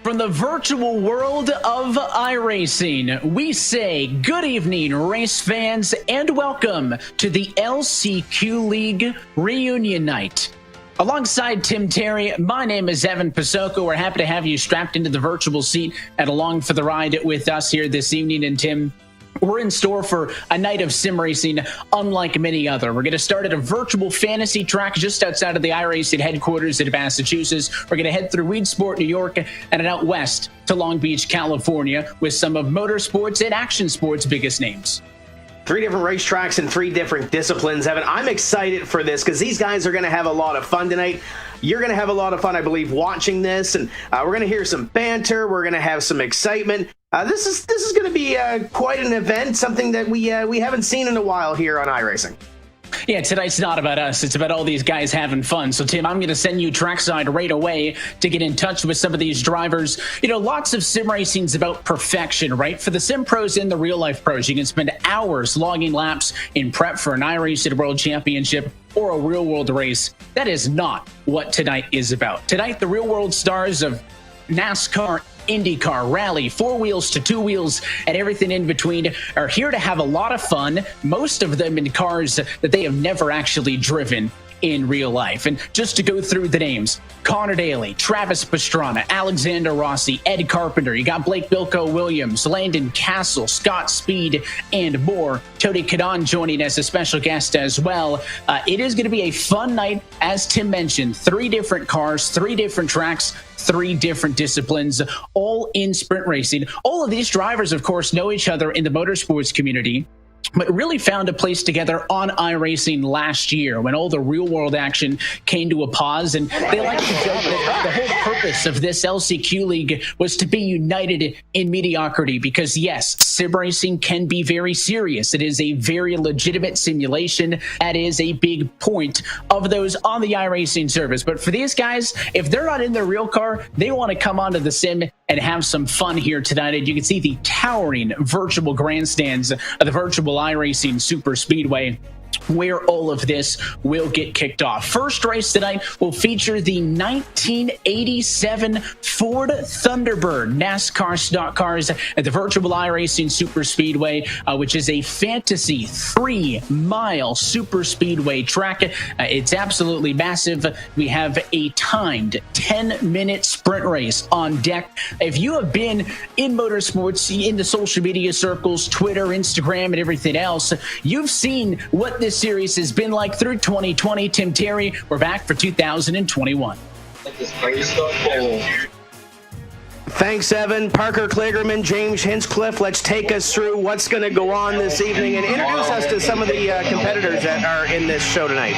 from the virtual world of iRacing, we say good evening, race fans, and welcome to the LCQ League Reunion Night. Alongside Tim Terry, my name is Evan Pasoko. We're happy to have you strapped into the virtual seat and along for the ride with us here this evening. And Tim, we're in store for a night of sim racing unlike many other. We're going to start at a virtual fantasy track just outside of the iRacing headquarters in Massachusetts. We're going to head through Weedsport, New York, and out west to Long Beach, California, with some of motorsports and action sports' biggest names. 3 different racetracks and 3 different disciplines, Evan. I'm excited for this because these guys are going to have a lot of fun tonight. You're going to have a lot of fun, I believe, watching this, and we're going to hear some banter. We're going to have some excitement. This is going to be quite an event, something that we haven't seen in a while here on iRacing. Yeah, tonight's not about us. It's about all these guys having fun. So, Tim, I'm going to send you trackside right away to get in touch with some of these drivers. You know, lots of sim racing's about perfection, right? For the sim pros and the real life pros, you can spend hours logging laps in prep for an iRacing World Championship or a real world race. That is not what tonight is about. Tonight, the real world stars of NASCAR, IndyCar, rally, 4 wheels to 2 wheels, and everything in between are here to have a lot of fun, most of them in cars that they have never actually driven in real life. And just to go through the names: Connor Daly, Travis Pastrana, Alexander Rossi, Ed Carpenter, you got Blake Bilko Williams, Landon Castle, Scott Speed, and more. Tony Kadon joining as a special guest as well. It is going to be a fun night, as Tim mentioned. 3 different cars, 3 different tracks, 3 different disciplines, all in sprint racing. All of these drivers, of course, know each other in the motorsports community, but really found a place together on iRacing last year when all the real-world action came to a pause. And they like to joke that the whole purpose of this LCQ League was to be united in mediocrity because, yes, sim racing can be very serious. It is a very legitimate simulation. That is a big point of those on the iRacing service. But for these guys, if they're not in their real car, they want to come onto the sim and have some fun here tonight. And you can see the towering virtual grandstands of the virtual iRacing Super Speedway, where all of this will get kicked off. First race tonight will feature the 1987 Ford Thunderbird NASCAR stock cars at the virtual iRacing Super Speedway, which is a fantasy 3-mile super speedway track. It's absolutely massive. We have a timed 10-minute sprint race on deck. If you have been in motorsports, in the social media circles, Twitter, Instagram, and everything else, you've seen what this series has been like through 2020. Tim Terry, we're back for 2021. Thanks, Evan. Parker Kligerman, James Hinchcliffe, let's take us through what's going to go on this evening and introduce us to some of the competitors that are in this show tonight.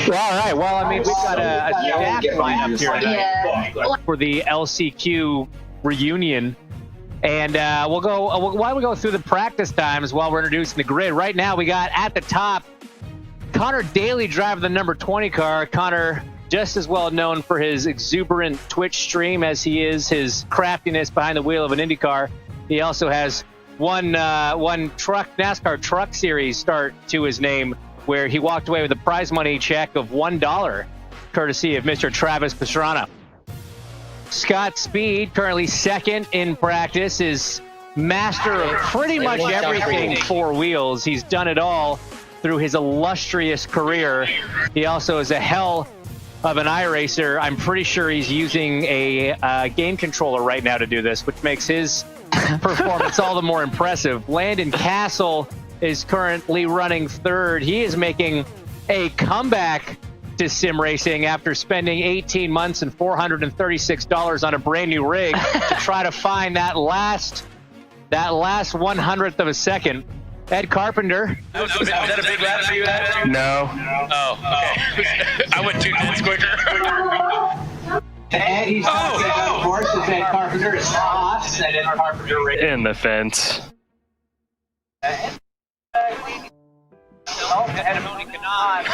Well, all right. Well, I mean, we've got a stacked lineup here tonight for the LCQ reunion. And we'll go, why don't we go through the practice times while we're introducing the grid. Right now, we got at the top, Connor Daly driving the number 20 car. Connor, just as well known for his exuberant Twitch stream as he is his craftiness behind the wheel of an IndyCar. He also has one NASCAR Truck Series start to his name, where he walked away with a prize money check of $1, courtesy of Mr. Travis Pastrana. Scott Speed, currently second in practice, is master of pretty much everything 4 wheels. He's done it all through his illustrious career. He also is a hell of an iRacer. I'm pretty sure he's using a game controller right now to do this, which makes his performance all the more impressive. Landon Castle is currently running 3rd. He is making a comeback to sim racing after spending 18 months and $436 on a brand new rig to try to find that last 100th of a second. Ed Carpenter. Was that a big lap for you? No. Oh, okay. I went 2 minutes quicker. Ed, he's of course, is Ed Carpenter is off. Ed Carpenter right In the fence. Ahead of Tony Kanaan,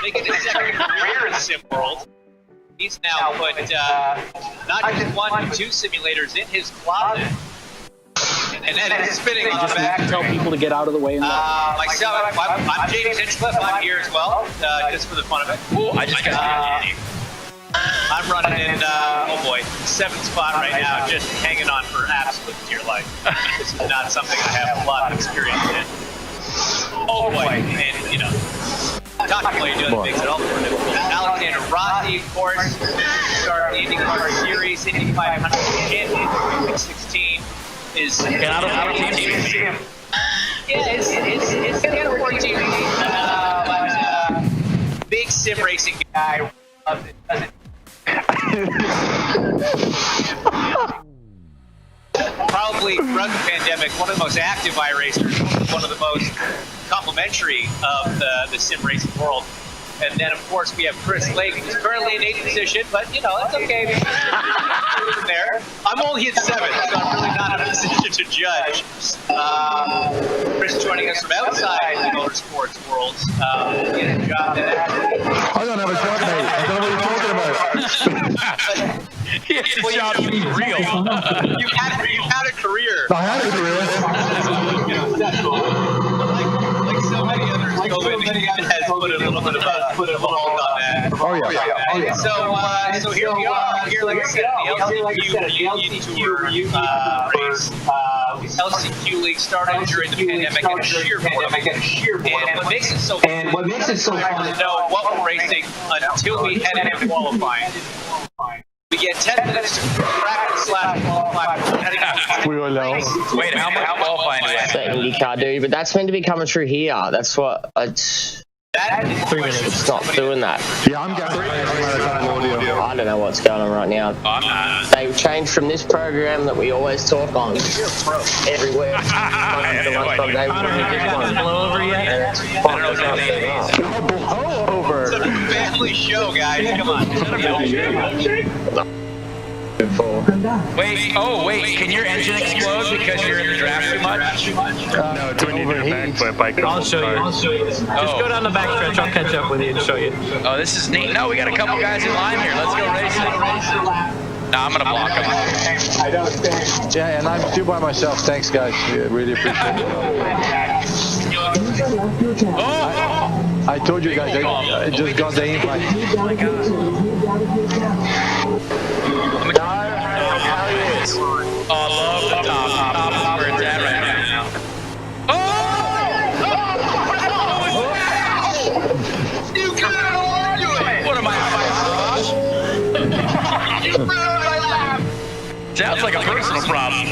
making his second career in the sim world. He's now put not just 1 but 2 simulators in his closet. and then it's spinning on the back. Tell people to get out of the way. Myself, I'm James Hinchcliffe. I'm here as well, just for the fun of it. Ooh, I just got I'm running in, 7th spot right now, just hanging on for absolute dear life. This is not something I have a lot of experience in. Oh boy, and you know, talking while you're doing things at all. Alexander Rossi, of course, started the IndyCar Series, Indy 500 champion, 2016 is. Get out of the team. Yeah, it's kind of 14. But big sim racing guy. Loves it. Does it. Probably throughout the pandemic, one of the most active iRacers, one of the most complimentary of the sim racing world. And then, of course, we have Chris Lake, who's currently in 8th position, but, you know, it's okay. There. I'm only in 7th, so I'm really not in a position to judge. Chris joining us from outside the motorsports world. Get a job there. I don't have a job, mate. I don't know what you're talking about. He has a job to be real. You had a career. I had a career. Like so many others, COVID has put a little bit of a hold on that. Oh, yeah. So here we are. Here, like I said, the LCQ race. LCQ League started during the pandemic and sheer pandemic. And what makes it so fun to know what we're racing until we head into qualifying. We get 10 minutes to practice / qualify. We all know. Wait, how much qualifying do we have? The IndyCar dude, but that's meant to be coming through here. That's what it's. It's not doing that. Yeah, I'm getting I don't know what's going on right now. They've changed from this program that we always talk on everywhere. Blow over yet? It's a family show, guys. Come on. Wait, can your engine explode because you're in the draft too much? No, it's when you do a backflip. I'll show you. Just go down the backstretch. I'll catch up with you and show you. Oh, this is neat. No, we got a couple guys in line here. Let's go racing. No, I'm going to block them. Yeah, and I'm still by myself. Thanks, guys. Yeah, really appreciate it. I told you guys, I just got the invite. Oh, I love the top where it's at right now. You couldn't hold to it! What am I? Sounds like a personal problem.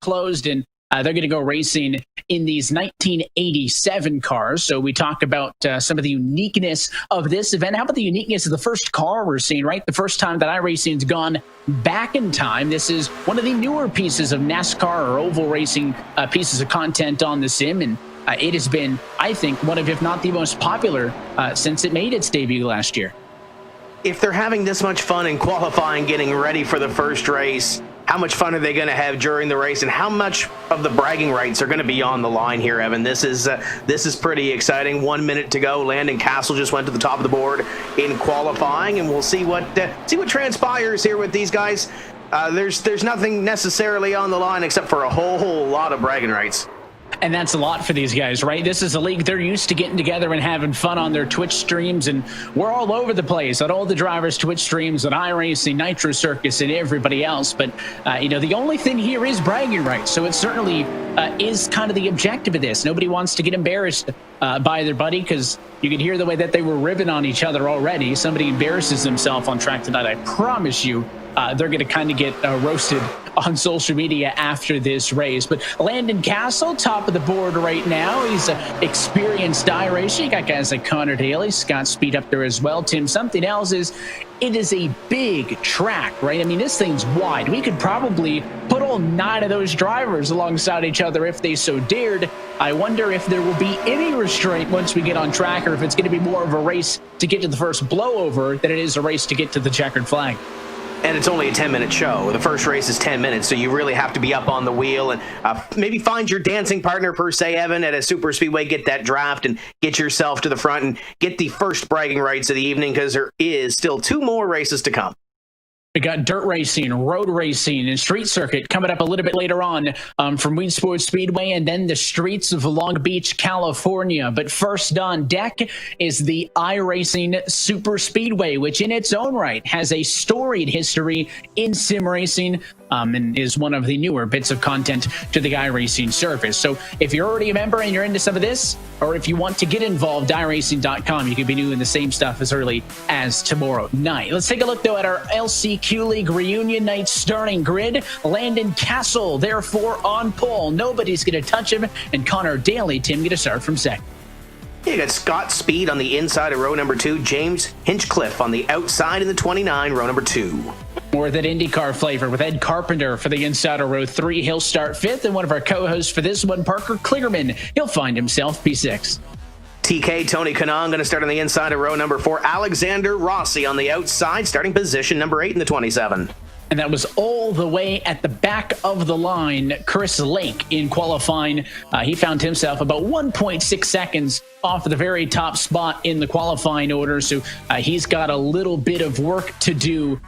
Closed, and they're going to go racing in these 1987 cars. So we talk about some of the uniqueness of this event. How about the uniqueness of the first car we're seeing, right? The first time that iRacing's gone back in time. This is one of the newer pieces of NASCAR or oval racing pieces of content on the sim, and it has been, I think, one of, if not the most popular since it made its debut last year. If they're having this much fun in qualifying, getting ready for the first race, how much fun are they going to have during the race, and how much of the bragging rights are going to be on the line here, Evan? This is pretty exciting. 1 minute to go. Landon Castle just went to the top of the board in qualifying, and we'll see what transpires here with these guys. There's nothing necessarily on the line except for a whole lot of bragging rights. And that's a lot for these guys, right? This is a league they're used to getting together and having fun on their Twitch streams, and we're all over the place on all the drivers' Twitch streams, on iRacing, Nitro Circus, and everybody else. But, the only thing here is bragging rights, so it certainly is kind of the objective of this. Nobody wants to get embarrassed by their buddy, because you can hear the way that they were ribbing on each other already. Somebody embarrasses himself on track tonight, I promise you, they're going to kind of get roasted on social media after this race. But Landon Castle, top of the board right now. He's an experienced iRacer. You got guys like Connor Daly, Scott Speed up there as well. Tim, something else is, it is a big track, right? I mean, this thing's wide. We could probably put all 9 of those drivers alongside each other if they so dared. I wonder if there will be any restraint once we get on track, or if it's going to be more of a race to get to the first blowover than it is a race to get to the checkered flag. And it's only a 10-minute show. The first race is 10 minutes, so you really have to be up on the wheel and maybe find your dancing partner, per se, Evan, at a super speedway, get that draft and get yourself to the front and get the first bragging rights of the evening, because there is still 2 more races to come. We got dirt racing, road racing, and street circuit coming up a little bit later on from Weed Sports Speedway, and then the streets of Long Beach, California. But first on deck is the iRacing Super Speedway, which in its own right has a storied history in sim racing and is one of the newer bits of content to the iRacing service. So if you're already a member and you're into some of this, or if you want to get involved, iRacing.com, you can be doing the same stuff as early as tomorrow night. Let's take a look, though, at our LCQ League reunion night starting grid. Landon Castle, therefore, on pole. Nobody's going to touch him. And Connor Daly, Tim, going to start from second. You got Scott Speed on the inside of row number 2, James Hinchcliffe on the outside in the 29, row number 2. More of that IndyCar flavor with Ed Carpenter for the inside of row 3. He'll start 5th, and one of our co-hosts for this one, Parker Kligerman, he'll find himself P6. TK Tony Kanaan going to start on the inside of row number 4. Alexander Rossi on the outside, starting position number 8 in the 27. And that was all the way at the back of the line. Chris Lake in qualifying. He found himself about 1.6 seconds off of the very top spot in the qualifying order. So he's got a little bit of work to do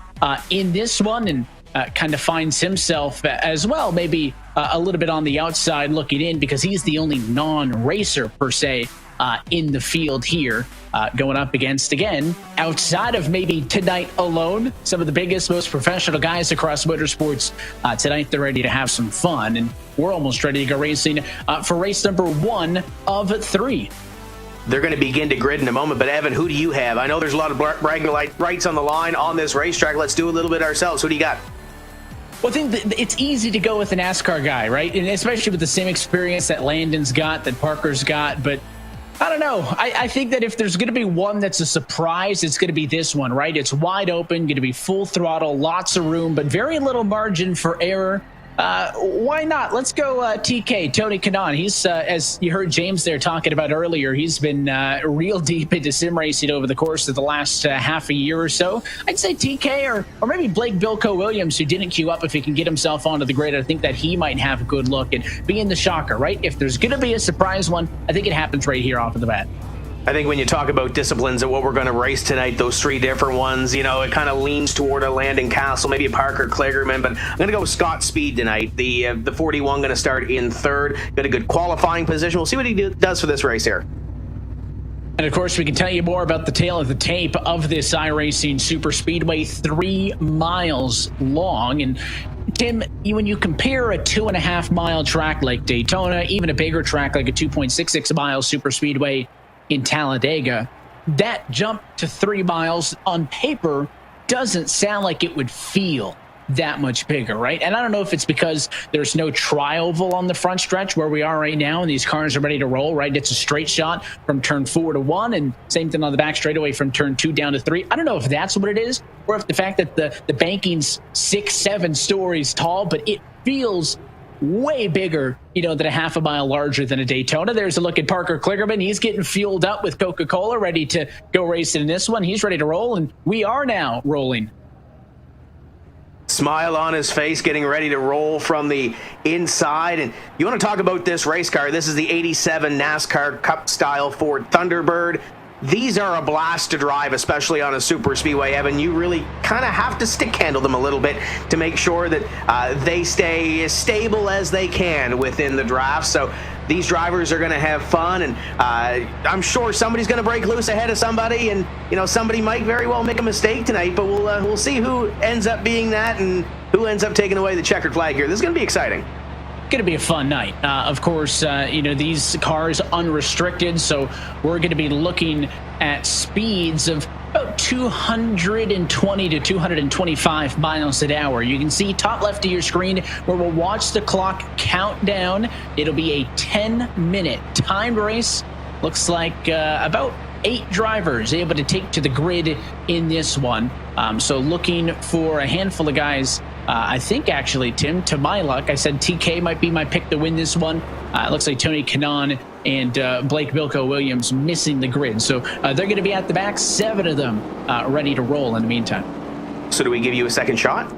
in this one, and kind of finds himself as well, maybe a little bit on the outside looking in, because he's the only non-racer per se in the field here, going up against, again, outside of maybe tonight alone, some of the biggest, most professional guys across motorsports. Tonight they're ready to have some fun, and we're almost ready to go racing for race number 1 of 3. They're going to begin to grid in a moment, but Evan, who do you have? I know there's a lot of bragging rights on the line on this racetrack. Let's do a little bit ourselves. Who do you got? Well, I think that it's easy to go with a NASCAR guy, right? And especially with the same experience that Landon's got, that Parker's got. But I don't know. I think that if there's going to be one that's a surprise, it's going to be this one, right? It's wide open, going to be full throttle, lots of room, but very little margin for error. Why not? Let's go TK, Tony Kanaan. He's, as you heard James there talking about earlier, he's been real deep into sim racing over the course of the last half a year or so. I'd say TK or maybe Blake Bilko Williams, who didn't queue up, if he can get himself onto the grid. I think that he might have a good look at being the shocker, right? If there's going to be a surprise one, I think it happens right here off of the bat. I think when you talk about disciplines and what we're going to race tonight, those 3 different ones, you know, it kind of leans toward a Landon Castle, maybe a Parker Kligerman, but I'm going to go with Scott Speed tonight. The 41 going to start in 3rd. Got a good qualifying position. We'll see what he does for this race here. And of course, we can tell you more about the tail of the tape of this iRacing Super Speedway, 3 miles long. And Tim, when you compare a 2.5 mile track like Daytona, even a bigger track like a 2.66 mile Super Speedway in Talladega, that jump to 3 miles on paper doesn't sound like it would feel that much bigger, right? And I don't know if it's because there's no tri-oval on the front stretch where we are right now, and these cars are ready to roll, right? It's a straight shot from turn 4 to 1, and same thing on the back straightaway from turn 2 down to 3. I don't know if that's what it is, or if the fact that the banking's 6-7 stories tall, but it feels way bigger, you know, than a half a mile larger than a Daytona. There's a look at Parker Kligerman. He's getting fueled up with Coca-Cola, ready to go racing in this one. He's ready to roll, and we are now rolling. Smile on his face, getting ready to roll from the inside. And you want to talk about this race car? This is the 87 NASCAR Cup style Ford Thunderbird. These are a blast to drive, especially on a super speedway, Evan. You really kind of have to stick handle them a little bit to make sure that they stay as stable as they can within the draft. So these drivers are going to have fun, and I'm sure somebody's going to break loose ahead of somebody, and you know, somebody might very well make a mistake tonight, but we'll see who ends up being that and who ends up taking away the checkered flag here. This is going to be exciting. Going to be a fun night. Of course, you know, these cars unrestricted, so we're going to be looking at speeds of about 220 to 225 miles an hour. You can see top left of your screen where we'll watch the clock count down. It'll be a 10-minute timed race. Looks like about 8 drivers able to take to the grid in this one. So looking for a handful of guys. I think actually, Tim, to my luck, I said TK might be my pick to win this one. It looks like Tony Kanaan and Blake Bilko Williams missing the grid. So they're going to be at the back, 7 of them ready to roll in the meantime. So do we give you a second shot?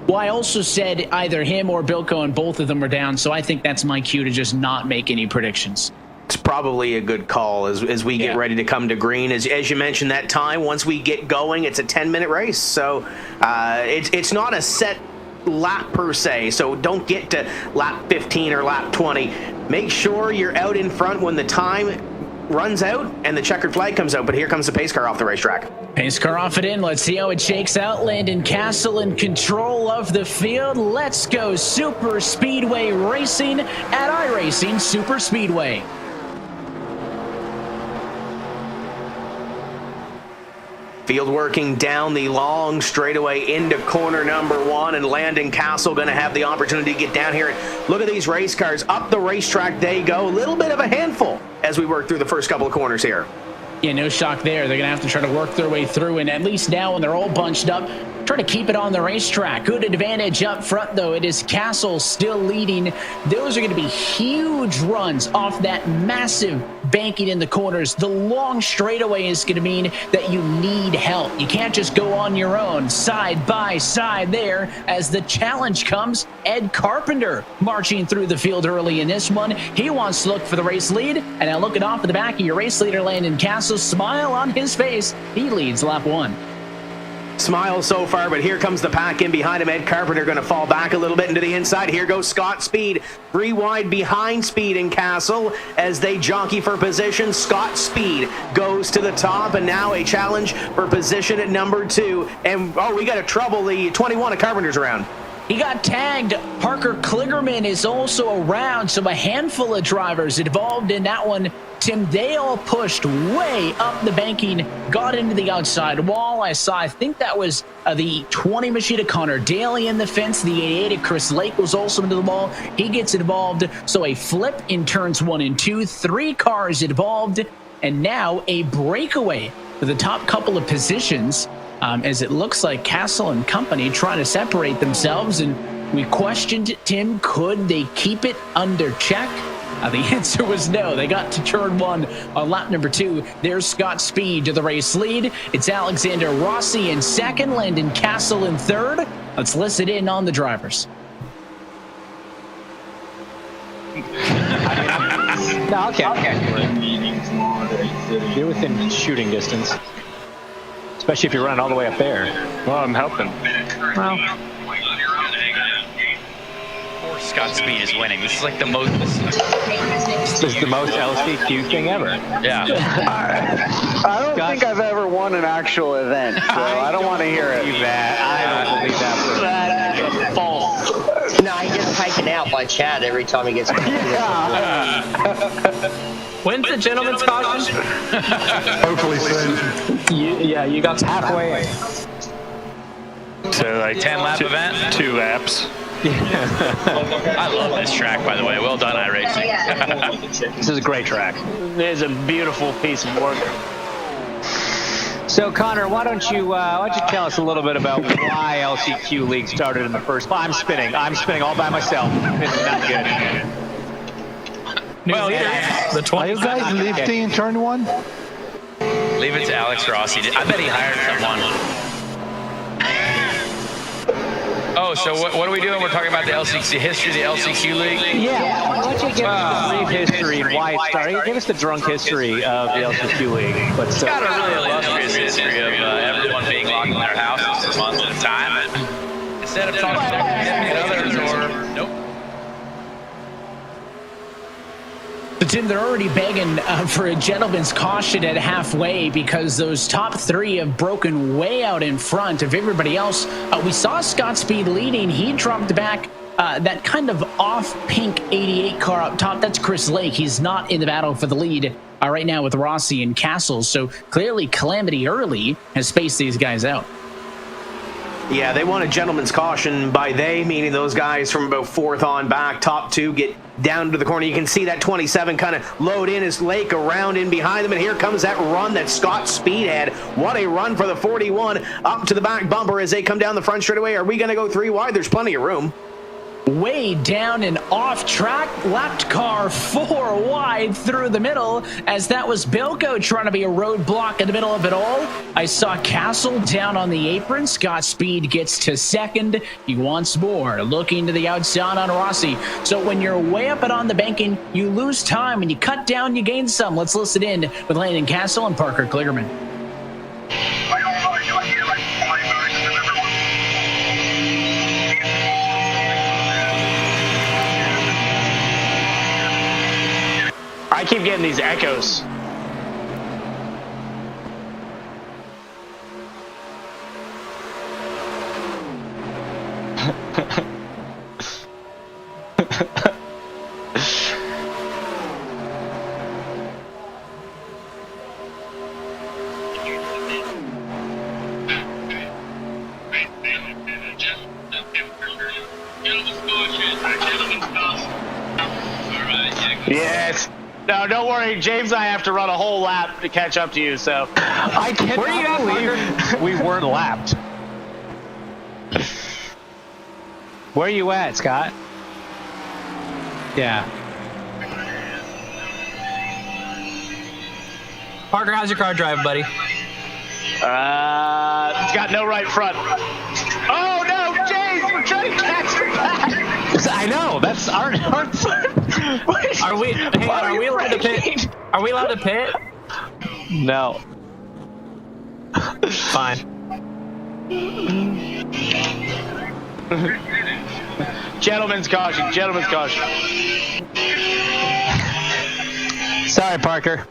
Well, I also said either him or Bilko, and both of them are down, so I think that's my cue to just not make any predictions. It's probably a good call as we get ready to come to green. As you mentioned, that time, once we get going, it's a 10-minute race. So it's not a set lap per se, so don't get to lap 15 or lap 20. Make sure you're out in front when the time runs out and the checkered flag comes out. But here comes the pace car off the racetrack. Pace car off it in. Let's see how it shakes out. Landon Castle in control of the field. Let's go Super Speedway Racing at iRacing Super Speedway. Field working down the long straightaway into corner number 1, and Landon Castle going to have the opportunity to get down here. Look at these race cars. Up the racetrack they go. A little bit of a handful as we work through the first couple of corners here. Yeah, no shock there. They're going to have to try to work their way through, and at least now when they're all bunched up, try to keep it on the racetrack. Good advantage up front, though. It is Castle still leading. Those are going to be huge runs off that massive banking in the corners. The long straightaway is going to mean that you need help. You can't just go on your own. Side by side there as the challenge comes. Ed Carpenter marching through the field early in this one. He wants to look for the race lead, and now looking off at the back of your race leader, Landon Castle, smile on his face. He leads lap 1. Smile so far, but here comes the pack in behind him. Ed Carpenter going to fall back a little bit into the inside. Here goes Scott Speed, 3 wide behind Speed and Castle as they jockey for position. Scott Speed goes to the top, and now a challenge for position at number 2. And we got to trouble the 21 of Carpenter's around. He got tagged. Parker Kligerman is also around, so a handful of drivers involved in that one. Tim, they all pushed way up the banking, got into the outside wall. I think that was the 20 machine of Connor Daly in the fence. The 88 of Chris Lake was also into the wall. He gets involved. So a flip in turns 1 and 2, 3 cars involved, and now a breakaway for the top couple of positions. As it looks like Castle and company trying to separate themselves, and we questioned, Tim, could they keep it under check? The answer was no. They got to turn 1 on lap number 2. There's Scott Speed to the race lead. It's Alexander Rossi in second, Landon Castle in third. Let's listen in on the drivers. No, okay. You're within shooting distance. Especially if you're running all the way up there. Well, I'm helping. Well, Poor Scott Speed is winning. This is like the most... this is the most LCQ thing ever. Yeah. I don't think I've ever won an actual event, so I don't want to hear it. I don't believe that. That's false. No, he gets taken out by Chad every time he gets... When's the gentleman's caution? Hopefully soon. You got halfway. So like 10 lap event? 2 laps. I love this track, by the way. Well done, iRacing. This is a great track. It is a beautiful piece of work. So Connor, why don't you tell us a little bit about why LCQ League started in the first place? I'm spinning all by myself. This is not good. Well, The 20. Are you guys lifting in turn 1? Leave it to Alex Rossi. I bet he hired someone. Oh, so what are we doing? We're talking about the LCQ history of the LCQ League? Yeah, why don't you give us the brief history and why it started? Give us the drunk history of the LCQ League. It's got a really illustrious history of everyone being locked in their houses for months at a time. And instead of talking to their significant others or... Nope. But Tim, they're already begging for a gentleman's caution at halfway because those top 3 have broken way out in front of everybody else. We saw Scott Speed leading. He dropped back that kind of off pink 88 car up top. That's Chris Lake. He's not in the battle for the lead right now with Rossi and Castle. So clearly Calamity early has spaced these guys out. Yeah, they want a gentleman's caution. By they, meaning those guys from about 4th on back. Top 2 get down to the corner. You can see that 27 kind of load in as Lake around in behind them. And here comes that run that Scott Speed had. What a run for the 41 up to the back bumper as they come down the front straightaway. Are we going to go 3 wide? There's plenty of room. Way down and off track, lapped car 4 wide through the middle, as that was Bilko trying to be a roadblock in the middle of it all. I saw Castle down on the apron. Scott Speed gets to second. He wants more, looking to the outside on Rossi. So when you're way up and on the banking, you lose time. When you cut down, you gain some. Let's listen in with Landon Castle and Parker Kligerman. I keep getting these echoes. Yes. No, don't worry. James and I have to run a whole lap to catch up to you, so. I cannot believe we weren't lapped. Where are you at, Scott? Yeah. Parker, how's your car driving, buddy? It's got no right front. Oh, no, James, we're trying to catch her back. I know, that's our Are we allowed to pit? Are we allowed to pit? No. Fine. Gentlemen's caution, gentlemen's caution. Sorry, Parker.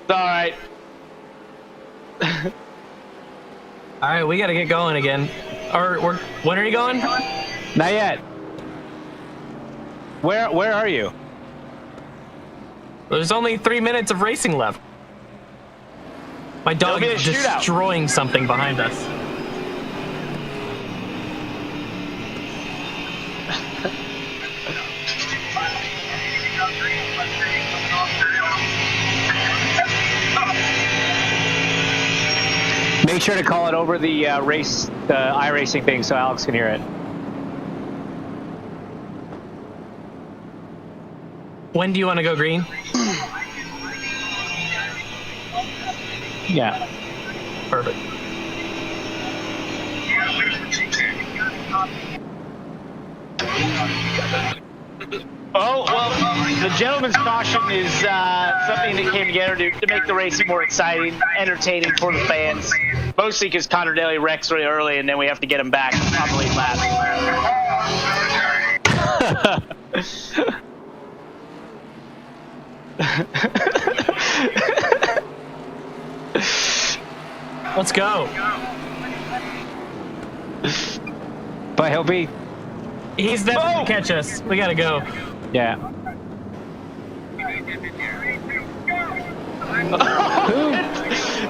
It's all right. All right, we got to get going again. When are you going? Not yet. Where are you? There's only 3 minutes of racing left. My dog is destroying something behind us. Make sure to call it over the iRacing thing so Alex can hear it. When do you want to go green? Yeah. Perfect. Oh, well, the gentleman's caution is something that came together to make the racing more exciting, entertaining for the fans. Mostly because Connor Daly wrecks really early, and then we have to get him back on the lead lap. Let's go. But he'll be... He's definitely gonna catch us. We gotta go. Yeah.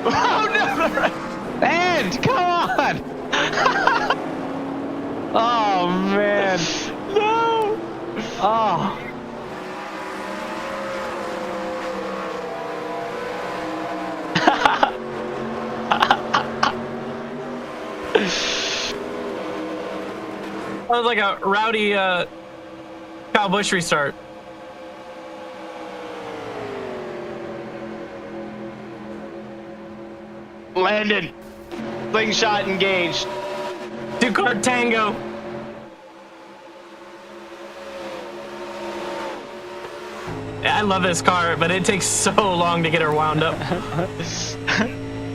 Oh, no! And come on! Oh, man. No! Oh. That was like a rowdy Kyle Busch restart. Landon. Slingshot engaged. 2-car tango. I love this car, but it takes so long to get her wound up.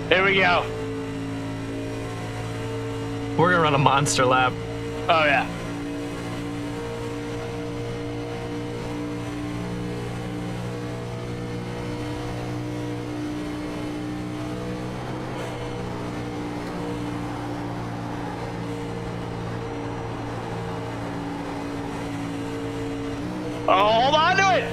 Here we go. We're gonna run a monster lap. Oh, yeah. Oh, hold on to it!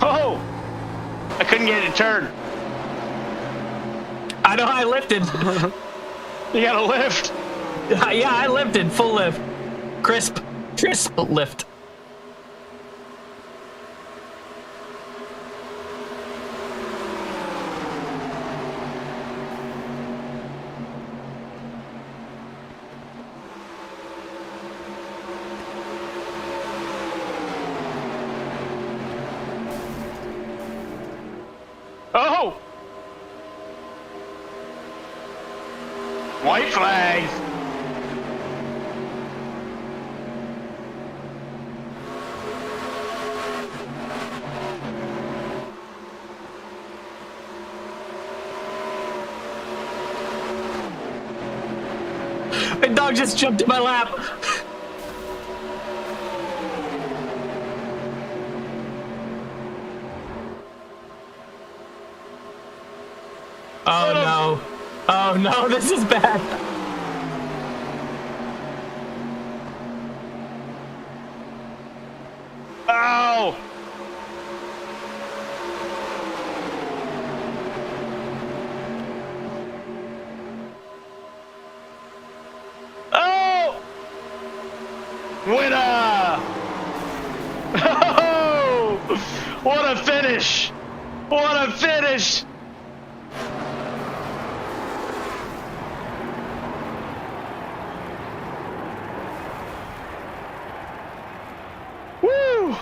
Oh! I couldn't get it to turn. I know I lifted. You gotta lift. Yeah, I lifted full lift. Crisp lift. Oh! White flag. My dog just jumped in my lap. Oh no. Oh no, this is bad. Oh! Oh! Winner! Oh! What a finish! What a finish! Woo!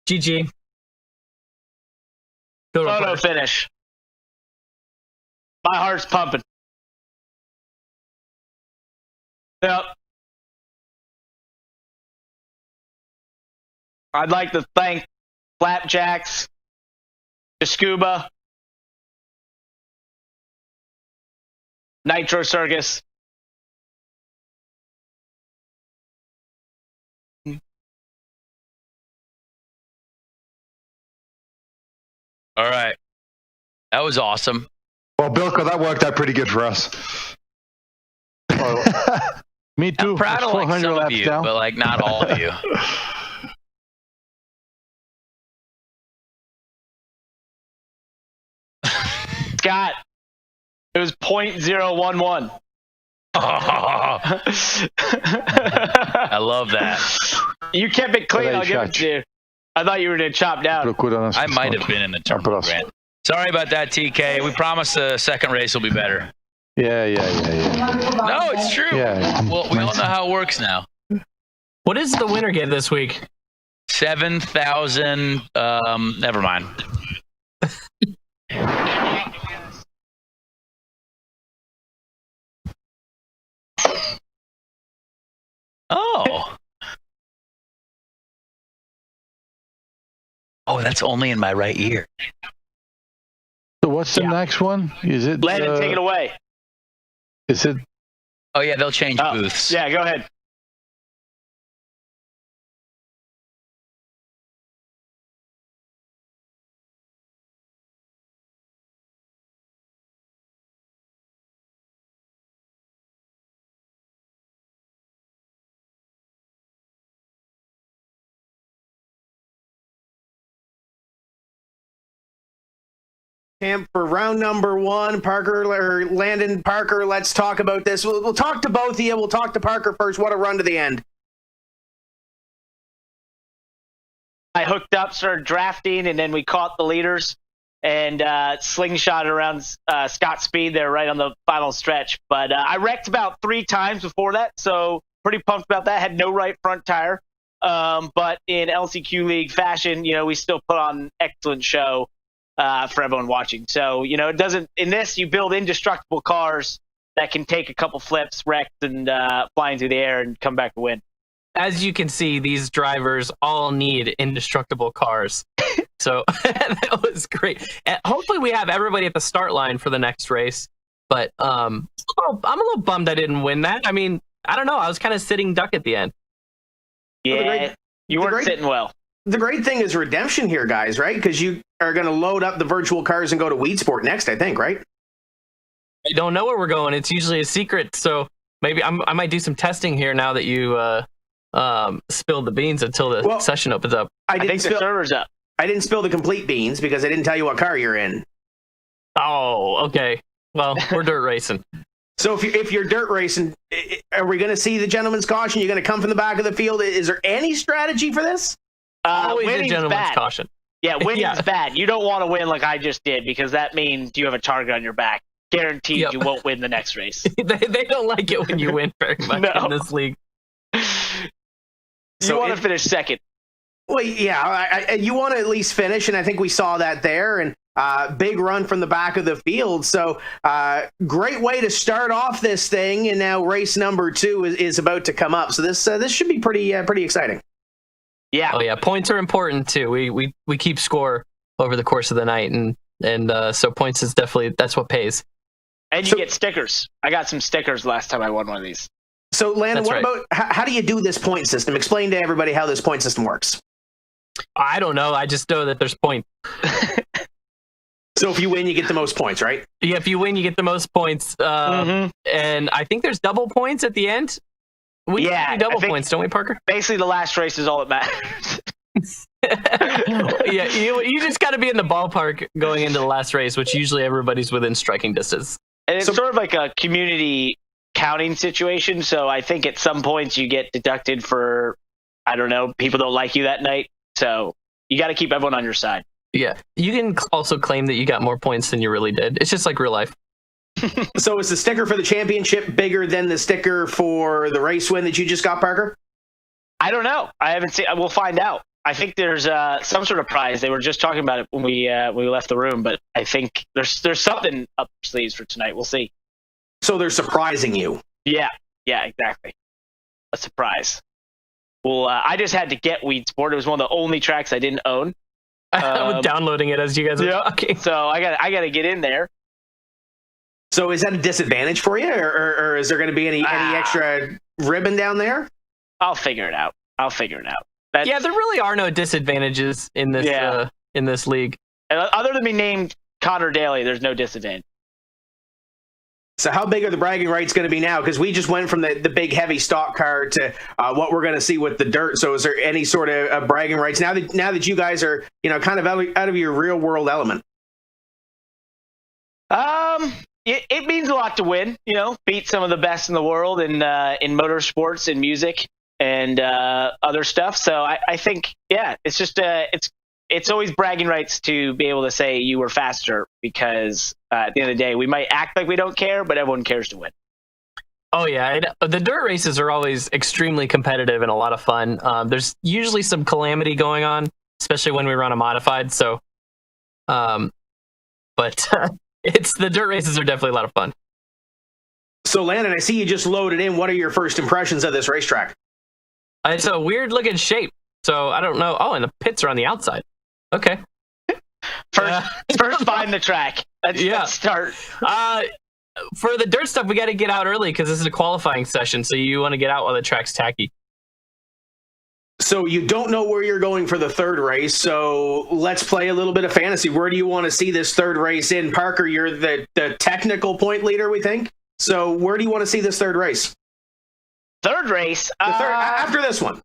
GG. Photo finish. My heart's pumping. Yep. I'd like to thank Flapjacks, Scuba, Nitro Circus. All right. That was awesome. Well, Bilko, that worked out pretty good for us. Me too. I'm proud of like 400 some of laps you, down. but like not all of you. Scott, it was 0.011. I love that. You kept it clean, I'll give it to you. I thought you were going to chop down. I might have been in the tournament, Grant. Sorry about that, TK. We promise the second race will be better. Yeah. No, it's true. Yeah. Well, we all know how it works now. What does the winner get this week? 7,000. Never mind. Oh, that's only in my right ear. So what's the next one? Is it Landon, take it away. Is it? Oh yeah, they'll change booths. Yeah, go ahead. For round number one, Landon, Parker, let's talk about this. We'll talk to both of you. We'll talk to Parker first. What a run to the end. I hooked up, started drafting, and then we caught the leaders and slingshotted around Scott Speed there right on the final stretch. But I wrecked about 3 times before that, so pretty pumped about that. Had no right front tire. But in LCQ League fashion, we still put on an excellent show for everyone watching. So, it doesn't, in this, you build indestructible cars that can take a couple flips, wrecked, and flying through the air and come back to win. As you can see, these drivers all need indestructible cars. So that was great. And hopefully we have everybody at the start line for the next race. But I'm a little bummed I didn't win that. I mean, I don't know. I was kind of sitting duck at the end. Yeah, you weren't sitting well. The great thing is redemption here, guys, right? Because you are going to load up the virtual cars and go to Weed Sport next, I think, right? I don't know where we're going. It's usually a secret. So maybe I might do some testing here now that you spilled the beans until the session opens up. I think the server's up. I didn't spill the complete beans because I didn't tell you what car you're in. Oh, okay. Well, we're dirt racing. So if you're dirt racing, are we going to see the gentleman's caution? You're going to come from the back of the field. Is there any strategy for this? Always a gentleman's bad. caution. Yeah, winning's bad. You don't want to win like I just did because that means you have a target on your back. Guaranteed you won't win the next race. they don't like it when you win very much in this league. You want to finish second. Well, yeah, you want to at least finish, and I think we saw that there. And big run from the back of the field. So great way to start off this thing. And now race number 2 is about to come up. So this should be pretty exciting. Yeah. Oh yeah, points are important too. We keep score over the course of the night, and so points is definitely that's what pays. And you get stickers. I got some stickers last time I won one of these. So Landon, about how do you do this point system? Explain to everybody how this point system works. I don't know. I just know that there's points. So if you win, you get the most points, right? Yeah, if you win, you get the most points. And I think there's double points at the end. We do double points, don't we, Parker? Basically, the last race is all that matters. Yeah, you just got to be in the ballpark going into the last race, which usually everybody's within striking distance. And it's sort of like a community counting situation. So I think at some points you get deducted for, I don't know, people don't like you that night. So you got to keep everyone on your side. Yeah, you can also claim that you got more points than you really did. It's just like real life. So is the sticker for the championship bigger than the sticker for the race win that you just got, Parker? I don't know. I haven't seen. We'll find out. I think there's some sort of prize. They were just talking about it when we left the room, but I think there's something up their sleeves for tonight. We'll see. So they're surprising you. Yeah, exactly. A surprise. Well, I just had to get Weed Sport. It was one of the only tracks I didn't own. I was downloading it as you guys were talking. So I got to get in there. So is that a disadvantage for you, or is there going to be any extra ribbon down there? I'll figure it out. Yeah, there really are no disadvantages in this in this league. Other than being named Connor Daly, there's no disadvantage. So how big are the bragging rights going to be now? Because we just went from the big heavy stock car to what we're going to see with the dirt. So is there any sort of bragging rights now that you guys are kind of out of your real world element? It means a lot to win. Beat some of the best in the world in motorsports and music and other stuff. So I think it's just it's always bragging rights to be able to say you were faster because at the end of the day, we might act like we don't care, but everyone cares to win. Oh, yeah. The dirt races are always extremely competitive and a lot of fun. There's usually some calamity going on, especially when we run a modified. So, but the dirt races are definitely a lot of fun. So, Landon, I see you just loaded in. What are your first impressions of this racetrack? It's a weird looking shape. So I don't know. Oh, and the pits are on the outside. Okay. First find the track. Let's start. For the dirt stuff, we got to get out early because this is a qualifying session. So you want to get out while the track's tacky. So you don't know where you're going for the third race. So let's play a little bit of fantasy. Where do you want to see this third race in? Parker, you're the technical point leader, we think. So where do you want to see this third race? Third race? After this one.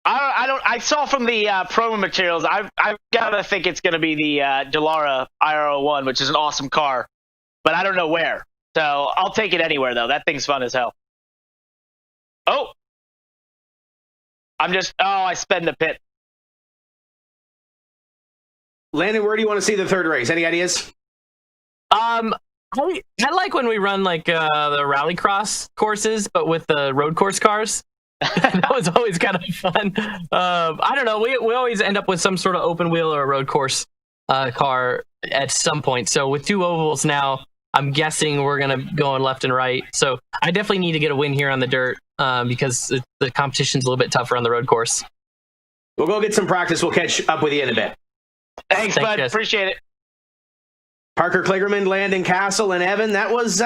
I saw from the promo materials, I've got to think it's going to be the Dallara IR01, which is an awesome car, but I don't know where. So I'll take it anywhere, though. That thing's fun as hell. Oh! I sped the pit. Landon, where do you want to see the third race? Any ideas? I like when we run like the rallycross courses, but with the road course cars. That was always kind of fun. I don't know. We always end up with some sort of open wheel or a road course car at some point. So with two ovals now, I'm guessing we're going to go on left and right. So I definitely need to get a win here on the dirt because the competition's a little bit tougher on the road course. We'll go get some practice. We'll catch up with you in a bit. Thanks bud. Guys. Appreciate it. Parker Kligerman, Landon Castle, and Evan. That was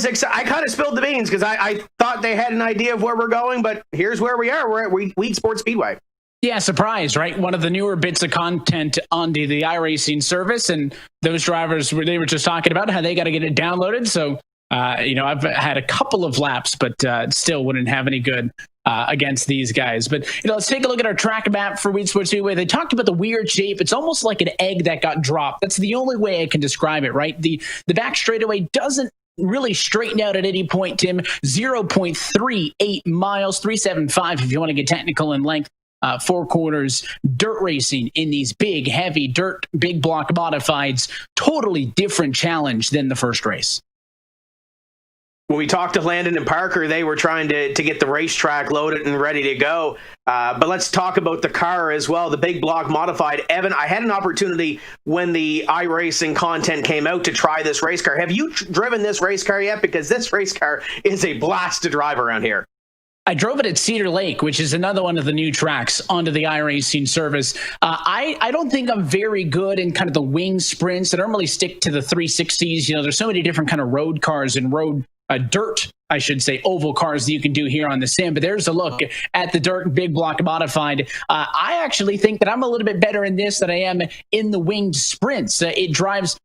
exciting. I kind of spilled the beans because I thought they had an idea of where we're going, but here's where we are. We're at Weed Sports Speedway. Yeah, surprise, right? One of the newer bits of content on the iRacing service, and those drivers, they were just talking about how they got to get it downloaded. So, I've had a couple of laps, but still wouldn't have any good against these guys. But let's take a look at our track map for Weed Sports Speedway. They talked about the weird shape. It's almost like an egg that got dropped. That's the only way I can describe it, right? The back straightaway doesn't really straighten out at any point, Tim. 0.38 miles, 375 if you want to get technical in length. 4 corners, dirt racing in these big, heavy dirt, big block modifieds. Totally different challenge than the first race. When we talked to Landon and Parker, they were trying to get the racetrack loaded and ready to go. But let's talk about the car as well, the big block modified. Evan, I had an opportunity when the iRacing content came out to try this race car. Have you driven this race car yet? Because this race car is a blast to drive around here. I drove it at Cedar Lake, which is another one of the new tracks onto the iRacing service. I don't think I'm very good in kind of the wing sprints. I don't really stick to the 360s. There's so many different kind of road cars and road dirt, I should say, oval cars that you can do here on the sim. But there's a look at the dirt big block modified. I actually think that I'm a little bit better in this than I am in the winged sprints. It drives,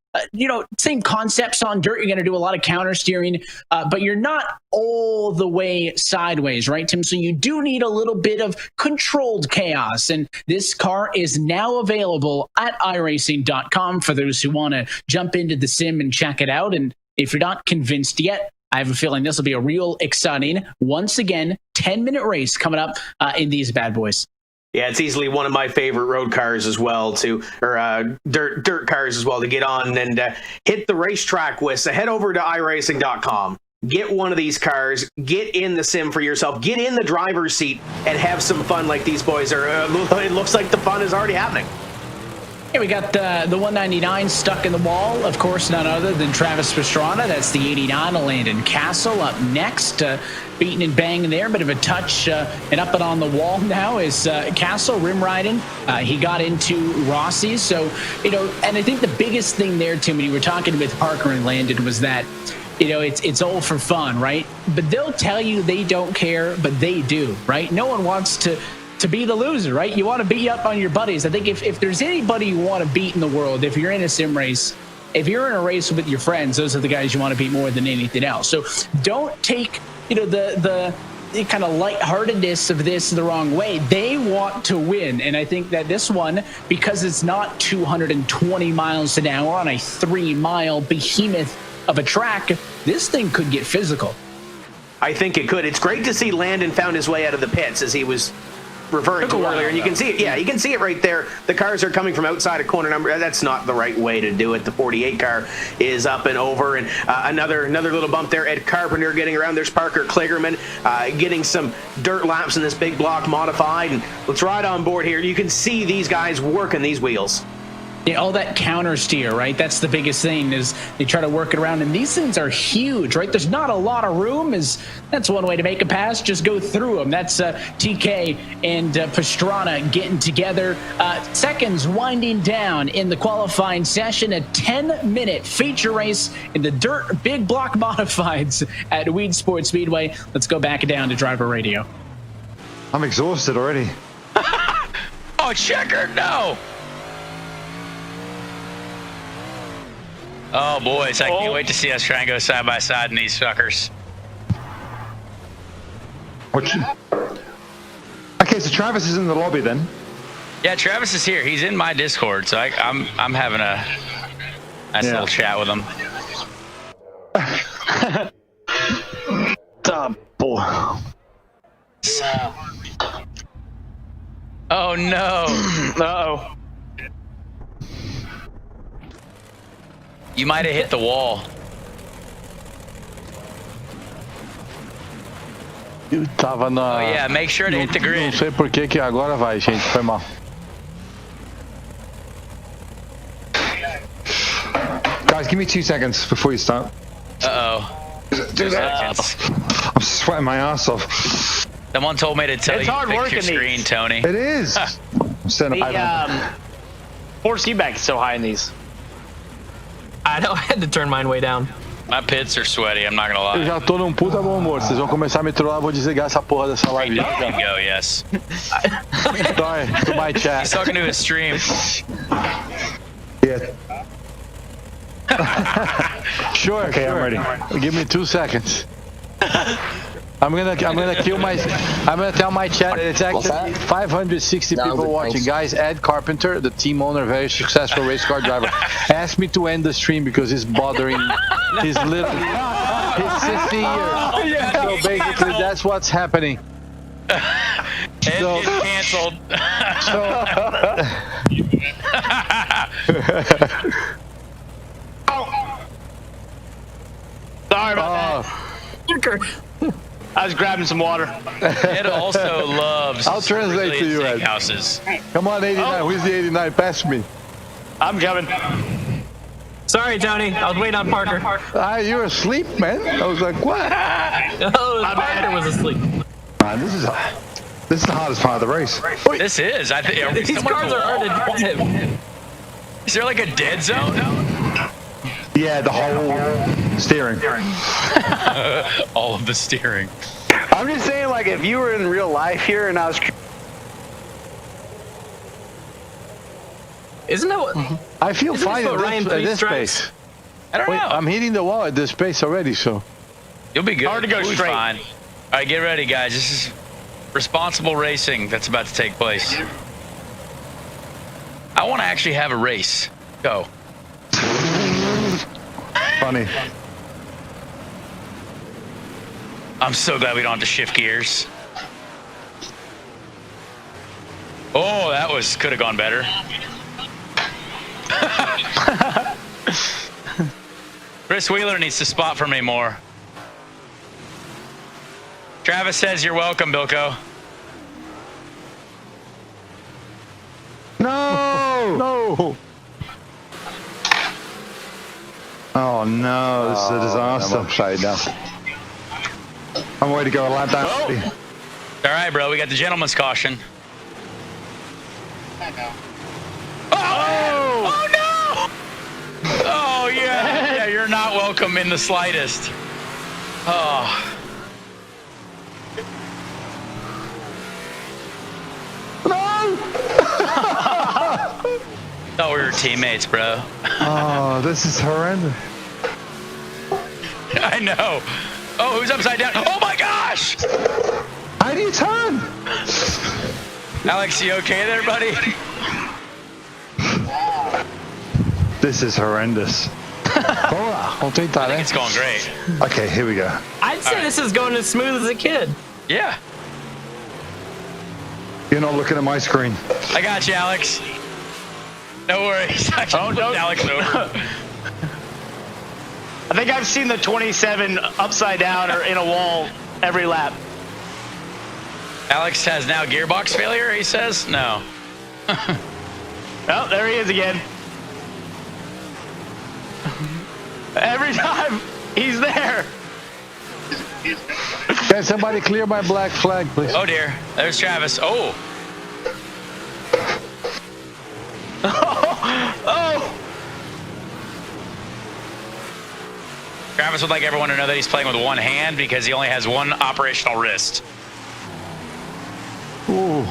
same concepts on dirt. You're going to do a lot of counter steering, but you're not all the way sideways, right, Tim? So you do need a little bit of controlled chaos. And this car is now available at iRacing.com for those who want to jump into the sim and check it out. And if you're not convinced yet, I have a feeling this will be a real exciting, once again, 10-minute race coming up in these bad boys. Yeah, it's easily one of my favorite road cars as well, or dirt cars as well, to get on and hit the racetrack with. So head over to iRacing.com. Get one of these cars, get in the sim for yourself, get in the driver's seat, and have some fun like these boys are. It looks like the fun is already happening. Here we got the 199 stuck in the wall. Of course, none other than Travis Pastrana. That's the 89, Landon Castle up next. Beating and banging there. Bit of a touch. And up and on the wall now is Castle rim riding. He got into Rossi's. So, and I think the biggest thing there, Tim, when you were talking with Parker and Landon, was that, it's all for fun, right? But they'll tell you they don't care, but they do, right? No one wants to be the loser, right? You want to beat up on your buddies. I think if there's anybody you want to beat in the world, if you're in a sim race, if you're in a race with your friends, those are the guys you want to beat more than anything else. So don't take, the kind of lightheartedness of this the wrong way. They want to win. And I think that this one, because it's not 220 miles an hour on a 3-mile behemoth of a track, this thing could get physical. I think it could. It's great to see Landon found his way out of the pits, as he was referring to earlier, and you can see it. Yeah, you can see it right there. The cars are coming from outside of corner number. That's not the right way to do it. The 48 car is up and over, and another little bump there. Ed Carpenter getting around. There's Parker Kligerman getting some dirt laps in this big block modified. And let's ride on board here. You can see these guys working these wheels. Yeah, all that counter steer, right? That's the biggest thing, is they try to work it around. And these things are huge, right? There's not a lot of room. That's one way to make a pass. Just go through them. That's TK and Pastrana getting together. Seconds winding down in the qualifying session. A 10-minute feature race in the dirt big block modifieds at Weed Sports Speedway. Let's go back down to driver radio. I'm exhausted already. Oh, checker, no! Oh, boys, I can't wait to see us try and go side by side in these suckers. Okay, so Travis is in the lobby then? Yeah, Travis is here. He's in my Discord, so I'm having a nice little chat with him. Oh, no. Uh-oh. You might have hit the wall. Eu tava na... Oh, yeah, make sure to hit the grid. Não sei por que agora vai, gente. Foi mal. Guys, give me 2 seconds before you start. Uh-oh. 2 seconds. I'm sweating my ass off. Someone told me to tell you to fix your screen, Tony. It is. The force feedback is so high in these. I know, I had to turn mine way down. My pits are sweaty, I'm not gonna lie. Eu já tô num puta bom humor. Vocês vão começar a me trollar, vou desligar essa porra dessa live. There you go, yes. Sorry, to my chat. He's talking to his stream. Yeah. Sure, okay, sure. I'm ready. Give me 2 seconds. I'm gonna kill my. I'm gonna tell my chat that it's actually 560 people watching. Guys, Ed Carpenter, the team owner, very successful race car driver, asked me to end the stream because he's bothering his sissy ear. So basically, that's what's happening. Ed gets canceled. Sorry about that. I was grabbing some water. Ed also loves. I'll translate to you, Ed. Houses. Come on, 89. Who's the 89? Pass me. I'm coming. Sorry, Tony. I was waiting on Parker. You were asleep, man. I was like, what? Oh, Parker was asleep. Man, this is the hardest part of the race. This is. I think these cars are hard to drive. Is there like a dead zone? Yeah, the whole steering. All of the steering. I'm just saying, like, if you were in real life here and I was... Isn't that what... I feel fine Ryan at this pace. I don't know. I'm hitting the wall at this pace already, so... You'll be good. Hard to go You'll be straight. fine. All right, get ready, guys. This is responsible racing that's about to take place. I want to actually have a race. Go. Funny. I'm so glad we don't have to shift gears. Oh, that could have gone better. Chris Wheeler needs to spot for me more. Travis says you're welcome, Bilko. No! No! Oh no, this is a disaster. I'm upside down. I'm ready to go a lap down. All right, bro. We got the gentleman's caution. Oh no! Oh yeah, you're not welcome in the slightest. Oh. Thought we were teammates, bro. Oh, this is horrendous. I know. Oh, who's upside down? Oh my gosh! How do you turn? Alex, you okay there, buddy? This is horrendous. I think it's going great. Okay, here we go. I'd say this is going as smooth as a kid. Yeah. You're not looking at my screen. I got you, Alex. No worries. I just flipped Alex over. I think I've seen the 27 upside down or in a wall every lap. Alex has now gearbox failure, he says? No. Oh, there he is again. Every time he's there. Can somebody clear my black flag, please? Oh dear. There's Travis. Oh. Oh. Travis would like everyone to know that he's playing with one hand because he only has one operational wrist. Ooh.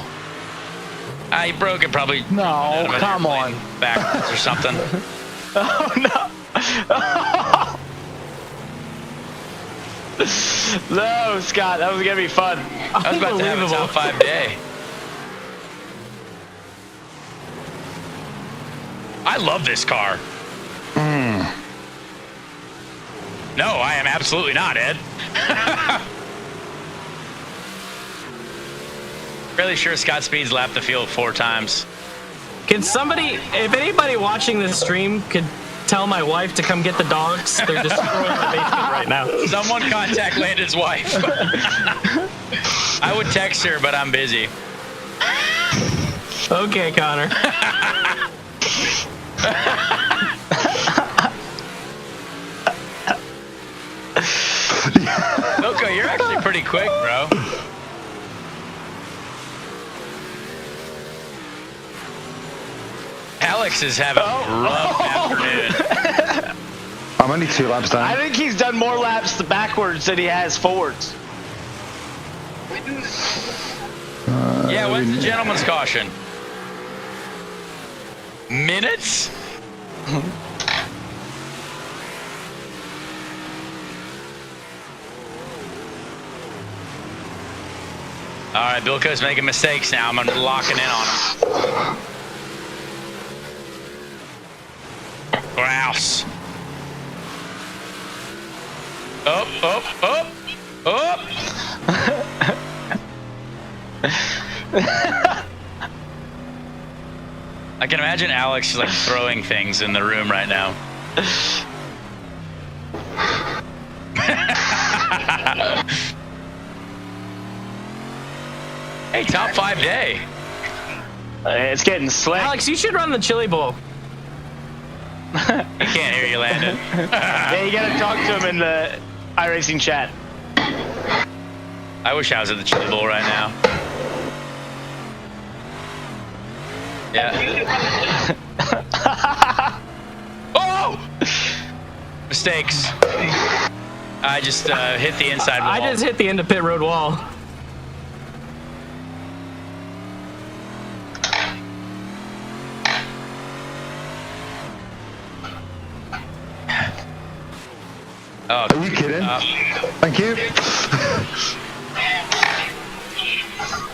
He broke it probably. No, come on. Backwards or something. Oh no. No, Scott, that was gonna be fun. I was about to have a top 5 day. I love this car. No, I am absolutely not, Ed. Fairly sure Scott Speed's lapped the field 4 times. Can somebody, if anybody watching this stream could tell my wife to come get the dogs, they're destroying the basement right now. Someone contact Landon's wife. I would text her, but I'm busy. Okay, Connor. Bilko, you're actually pretty quick, bro. Alex is having a rough afternoon. I'm only 2 laps down. I think he's done more laps backwards than he has forwards. Yeah, when's the gentleman's caution? Minutes? All right, Bilko's making mistakes now. I'm locking in on him. Grouse. Up, up, up, up. I can imagine Alex like throwing things in the room right now. Hey, top 5 day. It's getting slick. Alex, you should run the chili bowl. He can't hear you, Landon. Yeah, you gotta talk to him in the iRacing chat. I wish I was at the chili bowl right now. Yeah. Oh! Mistakes. I just hit the inside wall. I just hit the end of pit road wall. Oh, are you kidding? Thank you.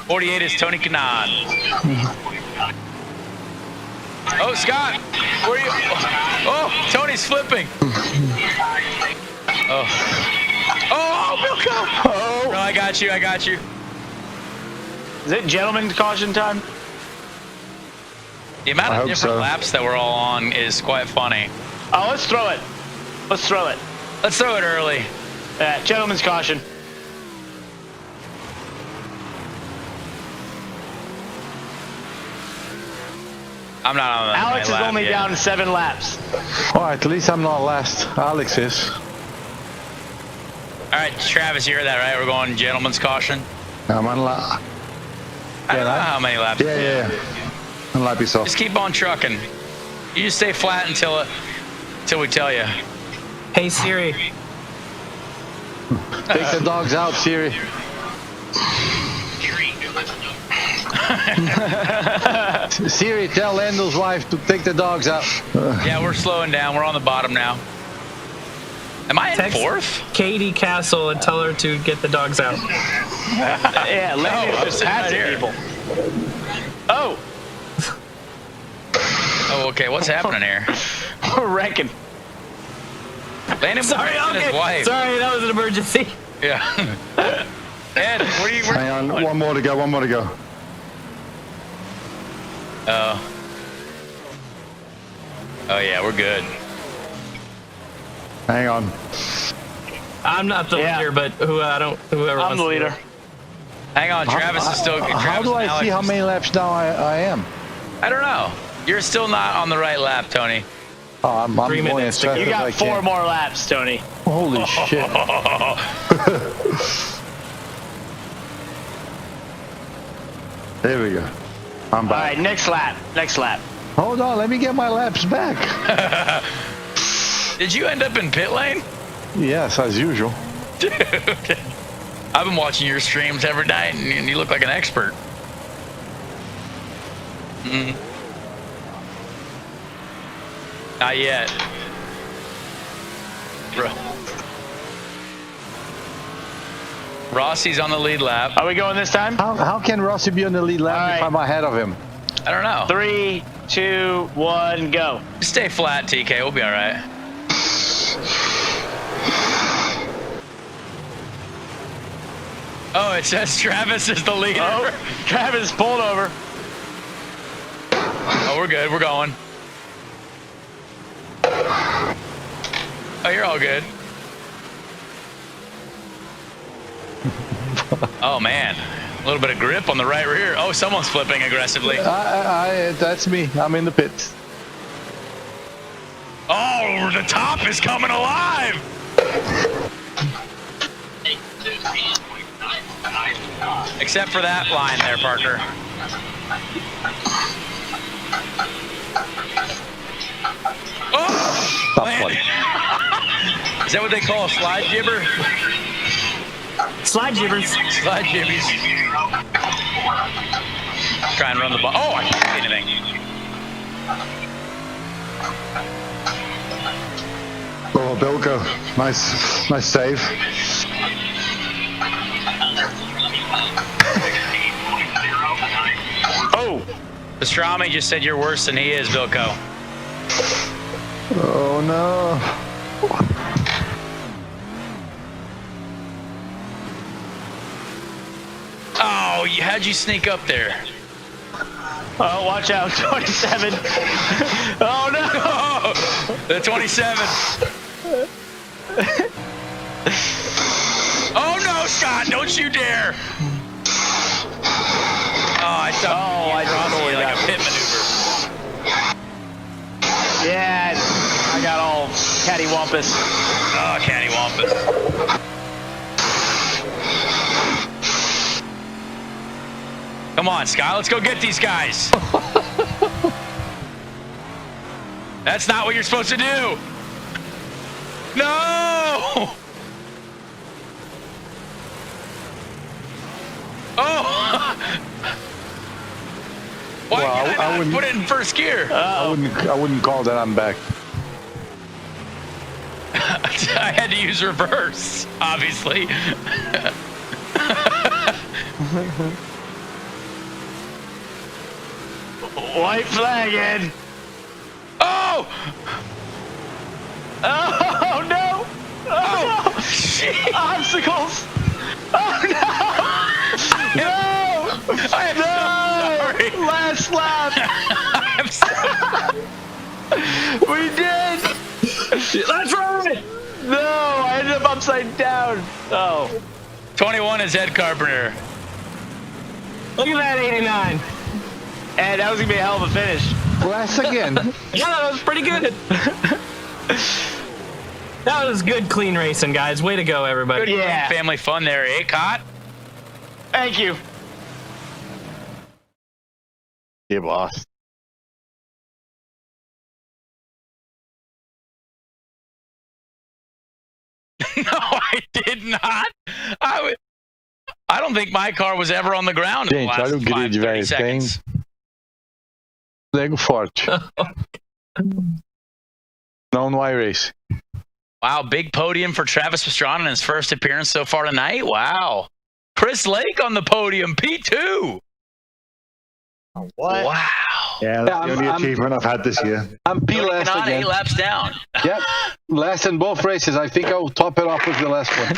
48 is Tony Kanaan. Oh, Scott, where are you? Oh, Tony's flipping. Oh, Bilko! Oh, no, I got you. I got you. Is it gentleman's caution time? The amount of different laps that we're all on is quite funny. Oh, let's throw it. Let's throw it. Let's throw it early. Yeah, gentleman's caution. I'm not on the Alex is lap only yet. down 7 laps. Well, at least I'm not last. Alex is. All right, Travis, you heard that, right? We're going gentleman's caution. I'm on lap. I don't know how many laps. Yeah. On lap yourself. Just keep on trucking. You just stay flat until we tell you. Hey Siri. Take the dogs out, Siri. Siri, tell Lando's wife to take the dogs out. Yeah, we're slowing down. We're on the bottom now. Am I in Text 4th? Katie Castle and tell her to get the dogs out. Yeah, Landon just passing people. Oh. Oh, okay. What's happening here? We're wrecking. Landon, Sorry, his wife. Sorry, that was an emergency. Yeah. Ed, where are you? Hang on, one more to go. Oh. Oh yeah, we're good. Hang on. I'm not the leader, but whoever I'm the leader. Hang on, Travis is still. How do I see how many laps down I am? I don't know. You're still not on the right lap, Tony. Oh, I'm 3 going minutes as to fast You as got I 4 can. more laps, Tony. Holy shit. There we go. I'm All back. right, next lap. Hold on, let me get my laps back. Did you end up in pit lane? Yes, as usual. Dude, I've been watching your streams every night, and you look like an expert. Not yet. Rossi's on the lead lap. Are we going this time? How can Rossi be on the lead lap if I'm ahead of him? I don't know. 3, 2, 1, go. Just stay flat, TK. We'll be all right. Oh, it says Travis is the leader. Oh, Travis pulled over. Oh, we're good. We're going. Oh, you're all good. Oh, man. A little bit of grip on the right rear. Oh, someone's flipping aggressively. That's me. I'm in the pits. Oh, the top is coming alive. Except for that line there, Parker. Oh! Landed. Is that what they call a slide gibber? Slide gibbers. Slide gibbies. Try and run the ball. Oh, I can't see anything. Oh, Bilko. Nice save. no! Pastrami just said you're worse than he is, Bilko. Oh no. Oh, how'd you sneak up there? Oh, watch out, 27. Oh no! The 27. Oh no, Scott! Don't you dare! Oh, I thought I don't know like a pit maneuver. Yeah, I got all cattywampus. Oh, cattywampus. Come on, Scott, let's go get these guys. That's not what you're supposed to do. No! Oh! Why did I not put it in first gear? I wouldn't call that I'm back. I had to use reverse, obviously. White flag in. Oh! Oh no! Oh no! Shit. Obstacles! Oh no! No! I am so sorry. Last lap! I'm so... We did! That's right! No! I ended up upside down. Oh. 21 is Ed Carpenter. Look at that 89. And that was gonna be a hell of a finish. Last again. Yeah, that was pretty good. That was good, clean racing, guys. Way to go, everybody. Good Yeah. family fun there, eh, Cot? Thank you. Yeah, boss. No, I did not. I don't think my car was ever on the ground in the Gente, last olha o grid, 30 velho. Tem seconds. nego forte. Não no iRace. Wow, big podium for Travis Pastrana in his first appearance so far tonight. Wow. Chris Lake on the podium, P2. What? Wow. Yeah, that's the only achievement I've had this year. I'm P last On again. 8 laps down. Yep, last in both races. I think I'll top it off with the last one.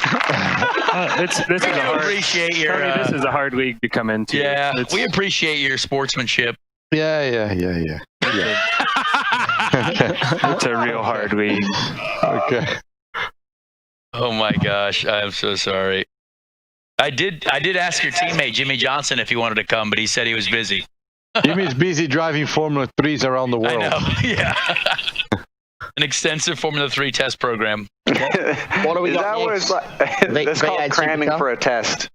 This is a hard. Appreciate your. This is a hard league to come into. Yeah, we appreciate your sportsmanship. Yeah. It's a real hard league. Okay. Oh my gosh, I'm so sorry. I did ask your teammate Jimmy Johnson if he wanted to come, but he said he was busy. Jimmy's busy driving Formula 3s around the world. I know. Yeah. An extensive Formula 3 test program. What do we got next? That's called cramming for a test.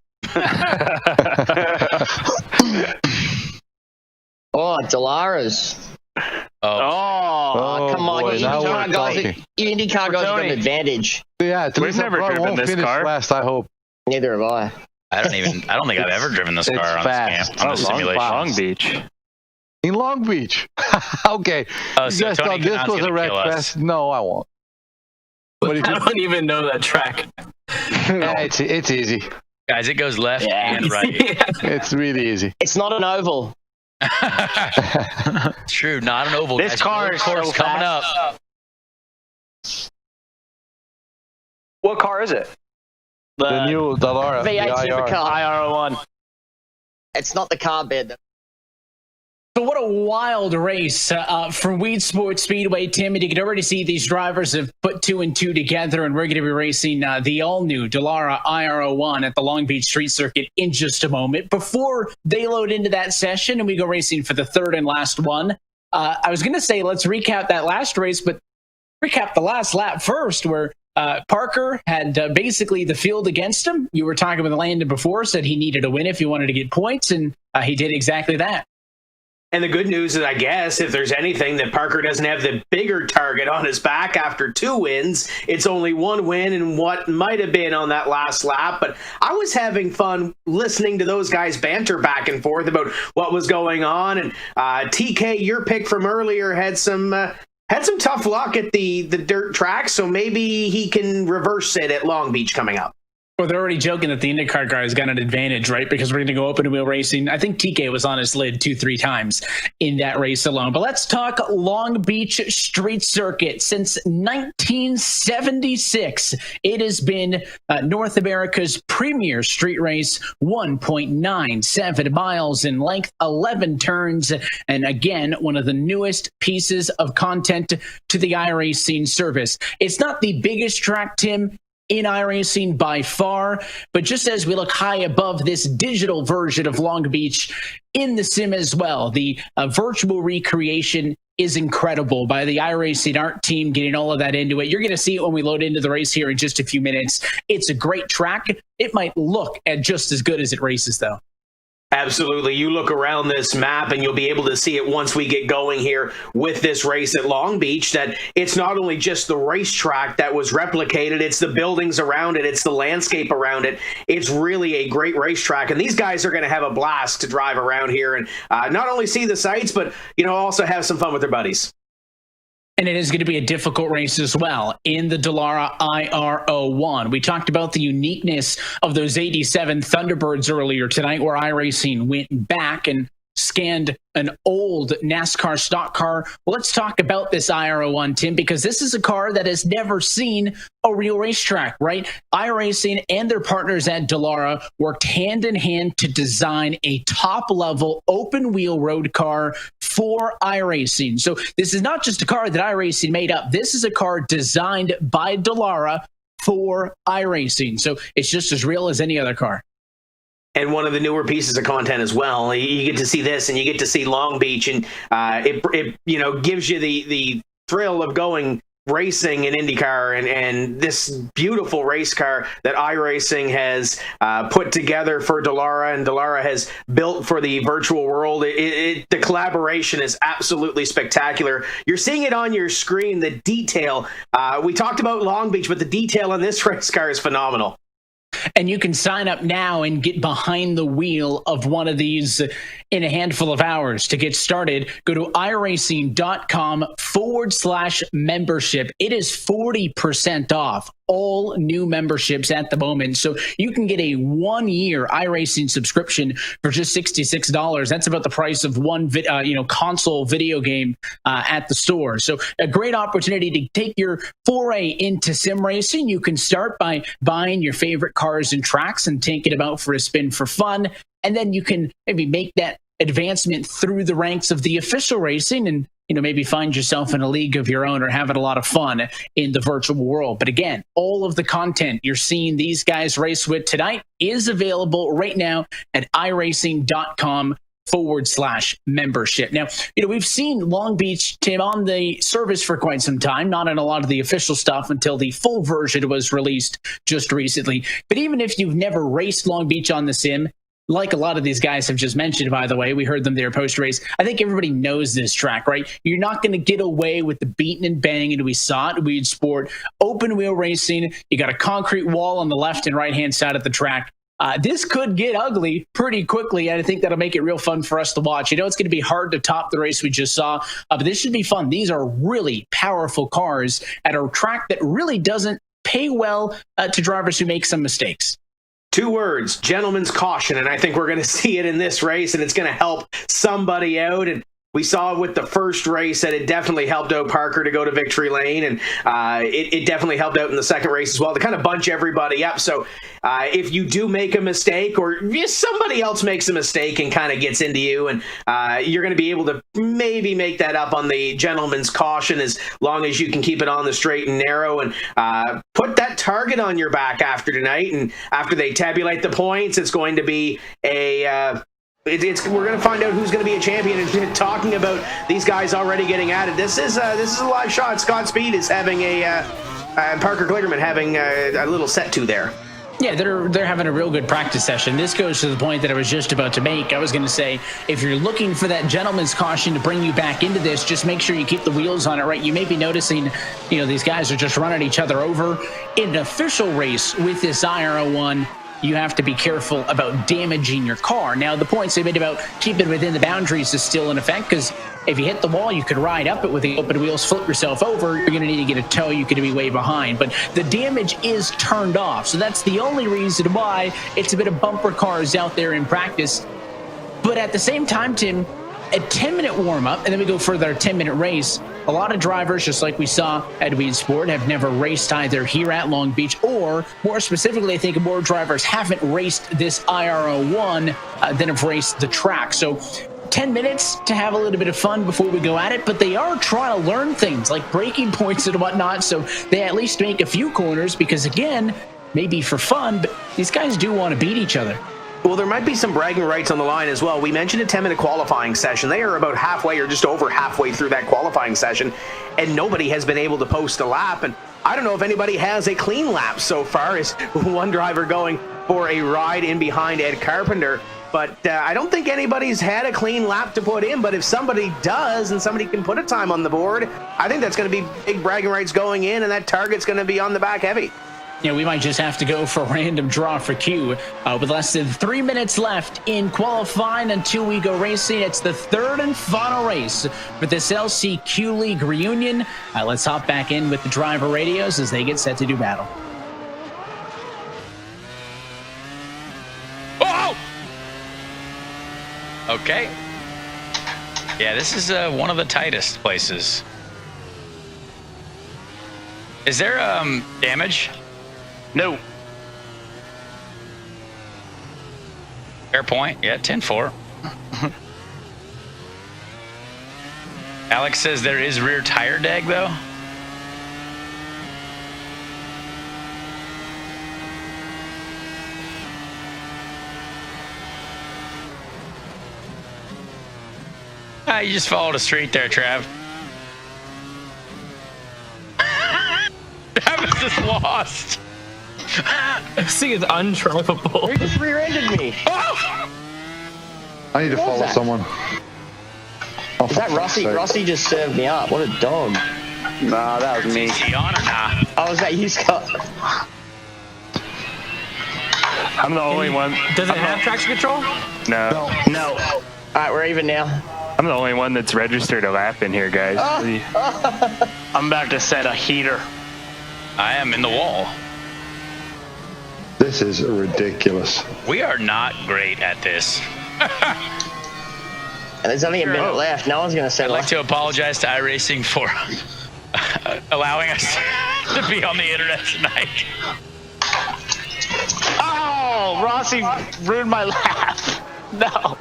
Oh, Dalara's. Oh, come on. Boy, You IndyCar guys got an advantage. Yeah, We've never driven this car. Last, I hope. Neither have I. I don't think I've ever driven this car on fast. this camp, on the simulation. Long Beach. In Long Beach. Okay. Oh, You so guys Tony thought this Kanan's was a gonna wreck kill us. fest? No, I won't. I don't even know that track. Yeah, it's easy. Guys, it goes left and right. It's really easy. It's not an oval. It's true, not an oval. This guys. car Road is course so coming fast. up. What car is it? The new Dallara. V8 the IR. supercar. IR01. It's not the car bed. So what a wild race from Weed Sports Speedway, Tim. And you can already see these drivers have put 2 and 2 together, and we're going to be racing the all-new Dallara IR01 at the Long Beach Street Circuit in just a moment. Before they load into that session and we go racing for the third and last one, I was going to say let's recap that last race, but recap the last lap first, where Parker had basically the field against him. You were talking with Landon before, said he needed a win if he wanted to get points, and he did exactly that. And the good news is, I guess, if there's anything, that Parker doesn't have the bigger target on his back after 2 wins. It's only 1 win and what might have been on that last lap. But I was having fun listening to those guys banter back and forth about what was going on. And TK, your pick from earlier, had some tough luck at the dirt track, so maybe he can reverse it at Long Beach coming up. Well, they're already joking that the IndyCar guys got an advantage, right? Because we're going to go open wheel racing. I think TK was on his lid 2-3 times in that race alone. But let's talk Long Beach Street Circuit. Since 1976, it has been North America's premier street race, 1.97 miles in length, 11 turns, and again, one of the newest pieces of content to the iRacing service. It's not the biggest track, Tim, in iRacing by far, but just as we look high above this digital version of Long Beach in the sim as well, the virtual recreation is incredible by the iRacing art team getting all of that into it. You're going to see it when we load into the race here in just a few minutes. It's a great track. It might look at just as good as it races, though. Absolutely. You look around this map and you'll be able to see it once we get going here with this race at Long Beach, that it's not only just the racetrack that was replicated, it's the buildings around it, it's the landscape around it. It's really a great racetrack, and these guys are going to have a blast to drive around here and not only see the sights, but also have some fun with their buddies. And it is going to be a difficult race as well in the Dallara IR01. We talked about the uniqueness of those 87 Thunderbirds earlier tonight, where iRacing went back and scanned an old NASCAR stock car. Well, let's talk about this IR01, Tim, because this is a car that has never seen a real racetrack, right? iRacing and their partners at Dallara worked hand in hand to design a top-level open-wheel road car for iRacing. So this is not just a car that iRacing made up. This is a car designed by Dallara for iRacing. So it's just as real as any other car. And one of the newer pieces of content as well. You get to see this, and you get to see Long Beach, and it gives you the thrill of going racing in IndyCar, and this beautiful race car that iRacing has put together for Dallara, and Dallara has built for the virtual world. The collaboration is absolutely spectacular. You're seeing it on your screen. The detail. We talked about Long Beach, but the detail on this race car is phenomenal. And you can sign up now and get behind the wheel of one of these in a handful of hours. To get started, go to iracing.com/membership. It is 40% off all new memberships at the moment. So you can get a 1-year iRacing subscription for just $66. That's about the price of one console video game at the store. So a great opportunity to take your foray into sim racing. You can start by buying your favorite cars and tracks and taking them out for a spin for fun. And then you can maybe make that advancement through the ranks of the official racing and maybe find yourself in a league of your own or having a lot of fun in the virtual world. But again, all of the content you're seeing these guys race with tonight is available right now at iracing.com/membership. Now, we've seen Long Beach, Tim, on the service for quite some time, not in a lot of the official stuff until the full version was released just recently. But even if you've never raced Long Beach on the sim, like a lot of these guys have just mentioned, by the way, we heard them there post-race, I think everybody knows this track, right? You're not going to get away with the beating and banging, and we saw it in Weed Sport. Open wheel racing, you got a concrete wall on the left and right-hand side of the track. This could get ugly pretty quickly, and I think that'll make it real fun for us to watch. It's going to be hard to top the race we just saw, but this should be fun. These are really powerful cars at a track that really doesn't pay well to drivers who make some mistakes. 2 words, gentleman's caution, and I think we're going to see it in this race, and it's going to help somebody out. And we saw with the first race that it definitely helped out Parker to go to victory lane, and it definitely helped out in the second race as well to kind of bunch everybody up. So if you do make a mistake, or if somebody else makes a mistake and kind of gets into you, and you're going to be able to maybe make that up on the gentleman's caution as long as you can keep it on the straight and narrow, and put that target on your back after tonight. And after they tabulate the points, it's going to be we're going to find out who's going to be a champion. And talking about these guys already getting at it, this is a live shot. Scott Speed is having Parker Kligerman having a little set to there. Yeah, they're having a real good practice session. This goes to the point that I was just about to make. I was going to say, if you're looking for that gentleman's caution to bring you back into this, just make sure you keep the wheels on it right. You may be noticing, these guys are just running each other over. In an official race with this IR01, you have to be careful about damaging your car. Now, the points they made about keeping it within the boundaries is still in effect, because if you hit the wall, you could ride up it with the open wheels, flip yourself over. You're going to need to get a tow. You could be way behind. But the damage is turned off. So that's the only reason why it's a bit of bumper cars out there in practice. But at the same time, Tim, a 10-minute warm-up, and then we go for their 10-minute race. A lot of drivers, just like we saw at Weed Sport, have never raced either here at Long Beach, or more specifically, I think more drivers haven't raced this IRO1 than have raced the track. So 10 minutes to have a little bit of fun before we go at it, but they are trying to learn things like braking points and whatnot, so they at least make a few corners, because again, maybe for fun, but these guys do want to beat each other. Well, there might be some bragging rights on the line as well. We mentioned a 10-minute qualifying session. They are about halfway or just over halfway through that qualifying session, and nobody has been able to post a lap. And I don't know if anybody has a clean lap so far. Is one driver going for a ride in behind Ed Carpenter. But I don't think anybody's had a clean lap to put in. But if somebody does and somebody can put a time on the board, I think that's going to be big bragging rights going in, and that target's going to be on the back heavy. You know, we might just have to go for a random draw for Q. With less than 3 minutes left in qualifying until we go racing. It's the third and final race for this LCQ League reunion. Let's hop back in with the driver radios as they get set to do battle. Oh! Okay. Yeah, this is one of the tightest places. Is there damage? No. Fair point. Yeah, 10-4. Alex says there is rear tire dag, though. You just followed a street there, Trav. Travis is lost. This thing is undrivable. You just rear-ended me. I need to follow someone. Is that Rossi? Rossi just served me up. What a dog. Nah, that was me. Is he on or not? Oh, was that you, Scott? I'm the only one. Does it have traction control? No. No. All right, we're even now. I'm the only one that's registered a lap in here, guys. I'm about to set a heater. I am in the wall. This is ridiculous. We are not great at this. And there's only a minute left. No one's going to settle. I'd like to apologize to iRacing for allowing us to be on the internet tonight. Oh, Rossi ruined my lap. No.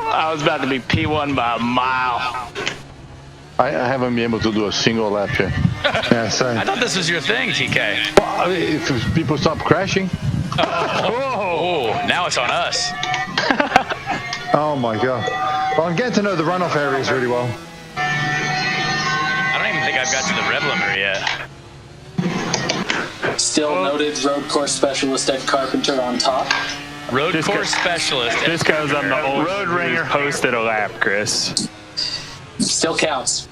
I was about to be P1 by a mile. I haven't been able to do a single lap here. Yeah, same. I thought this was your thing, TK. Well, if people stop crashing. Oh, now it's on us. Oh my god. Well, I'm getting to know the runoff areas really well. I don't even think I've got to the rev limiter yet. Still noted road course specialist Ed Carpenter on top. Road course specialist. This goes on the old road ringer. Posted a lap, Chris. Still counts.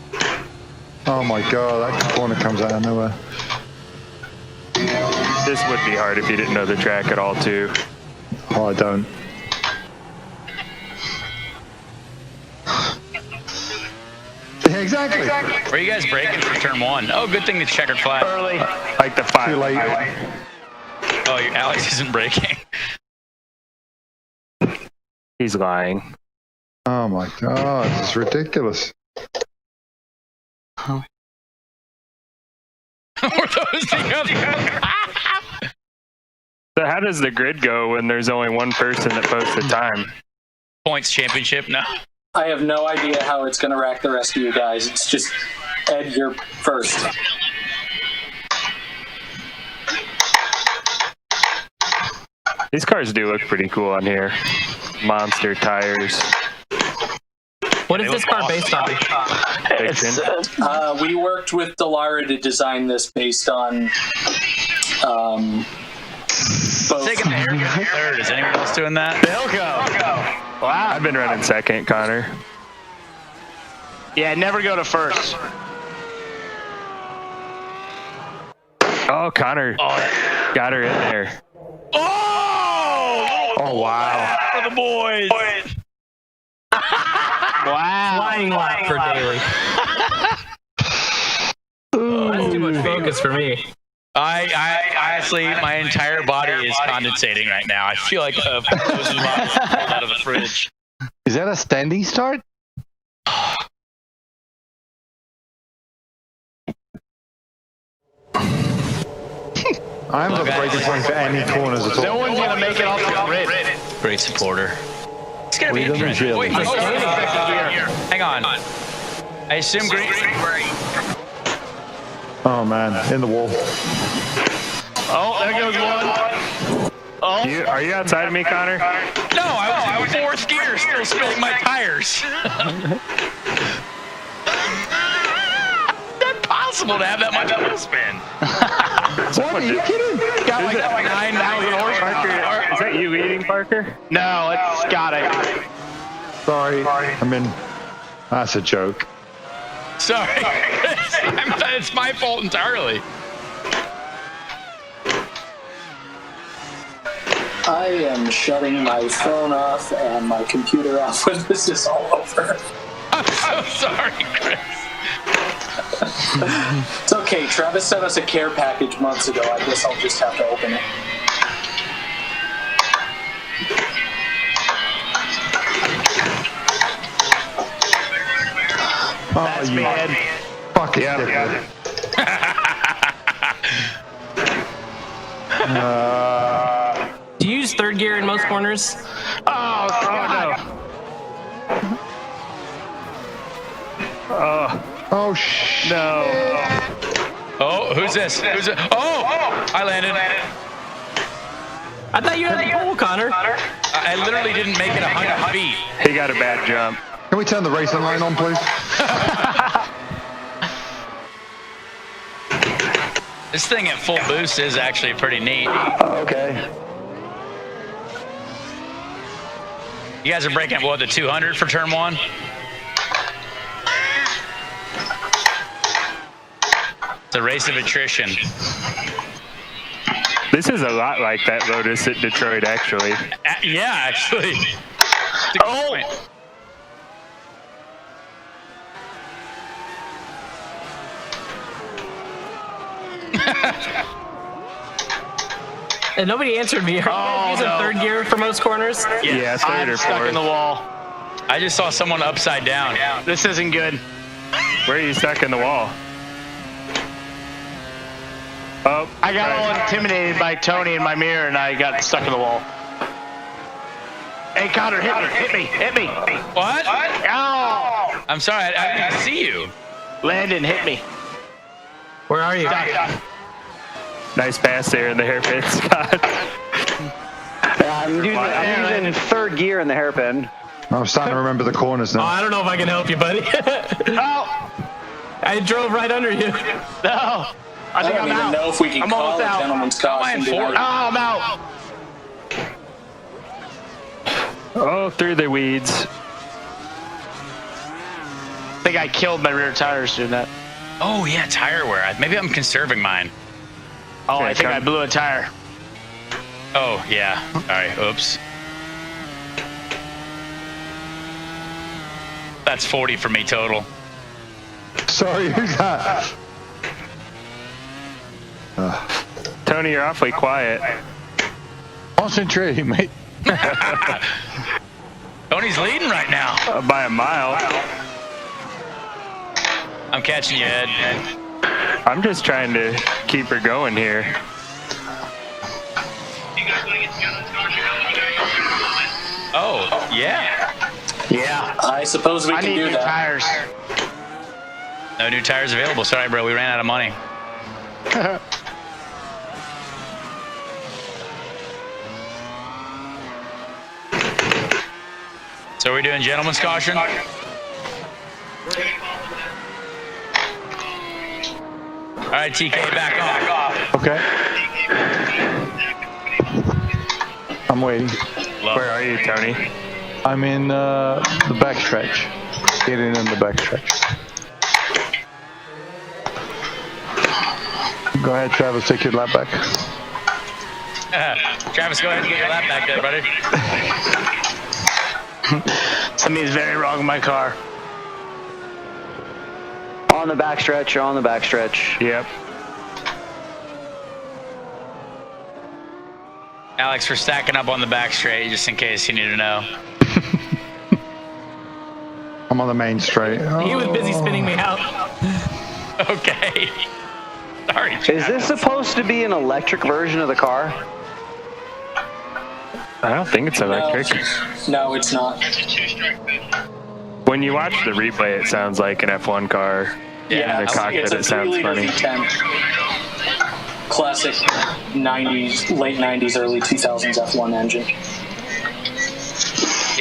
Oh my god, that corner comes out of nowhere. This would be hard if you didn't know the track at all, too. Oh, I don't. Yeah, exactly. Where are you guys braking for turn one? Oh, good thing it's checkered flag. Early. Like the 5. Too late. Oh, Alex isn't braking. He's lying. Oh my god, this is ridiculous. Were those the other? So how does the grid go when there's only one person that posts the time? Points championship? No. I have no idea how it's going to rack the rest of you guys. It's just, Ed, you're first. These cars do look pretty cool on here. Monster tires. What is this car based on? We worked with Delara to design this based on both. Taking the air third. Is anyone else doing that? Bilko. Wow. I've been running second, Connor. Yeah, never go to first. Oh, Connor got her in there. Oh, wow. For the boys. Wow. Flying lap for Daly. That's too much focus for me. I honestly, my entire body is condensating right now. I feel like a frozen lava pulled out of the fridge. Is that a standing start? I'm not breaking point for any corners at all. No one's gonna make it off the grid. Great supporter. It's gonna be interesting. Wait, hang on. I assume green. Oh man, in the wall. Oh, there goes one. Oh. Are you outside of me, Connor? No, I was in fourth gear, still spinning my tires. That's possible to have that much wheel spin. What? Are you kidding? Got like 9,000 horsepower. Is that you eating, Parker? No, it's Scott. Sorry. I mean, that's a joke. Sorry. It's my fault entirely. I am shutting my phone off and my computer off when this is all over. I'm so sorry, Chris. It's okay. Travis sent us a care package months ago. I guess I'll just have to open it. That's bad. Fuck it. Do you use third gear in most corners? Oh no. Oh shit. No. Oh, who's this? Oh, I landed. I thought you had the pole, Connor. I literally didn't make it 100 feet. He got a bad jump. Can we turn the racing line on, please? This thing at full boost is actually pretty neat. Okay. You guys are breaking what, the 200 for turn one? It's a race of attrition. This is a lot like that Lotus at Detroit, actually. Yeah, actually. That's a good point. And nobody answered me. Are you using third gear for most corners? Yeah, third or Stuck fourth. in the wall. I just saw someone upside down. This isn't good. Where are you stuck in the wall? Oh, I got all intimidated by Tony in my mirror, and I got stuck in the wall. Hey, Connor, hit me. What? Oh! I'm sorry, I didn't even see you. Landon, hit me. Where are you? nice pass there in the hairpin, Scott. I'm using third gear in the hairpin. I'm starting to remember the corners now. Oh, I don't know if I can help you, buddy. Oh! I drove right under you. No! I think don't I'm even out. know if we can I'm call almost a out. gentleman's caution. Oh, I'm out. Oh, through the weeds. I think I killed my rear tires doing that. Oh, yeah, tire wear. Maybe I'm conserving mine. Oh, I think I blew a tire. Oh, yeah. All right, oops. That's 40 for me total. Sorry, who's that? Tony, you're awfully quiet. Concentrating, mate. Tony's leading right now. By a mile. I'm catching you, Ed. I'm just trying to keep her going here. Oh, yeah. Yeah, I suppose we can do that. Tires. No new tires available. Sorry, bro. We ran out of money. So we're doing gentleman's caution? All right, TK, back off. Okay. I'm waiting. Where are you, Tony? I'm in the backstretch. Getting in the backstretch. Go ahead, Travis, take your lap back. Travis, go ahead and get your lap back there, buddy. Something's very wrong with my car. On the backstretch, you're on the backstretch. Yep. Alex, we're stacking up on the back straight, just in case you need to know. I'm on the main straight. He was busy spinning me out. Okay. Sorry, Travis. Is this supposed to be an electric version of the car? I don't think it's electric. No, it's not. When you watch the replay, it sounds like an F1 car. Yeah, in the cockpit, it's a it sounds 3-liter funny. V10. Classic 90s, late 90s, early 2000s F1 engine.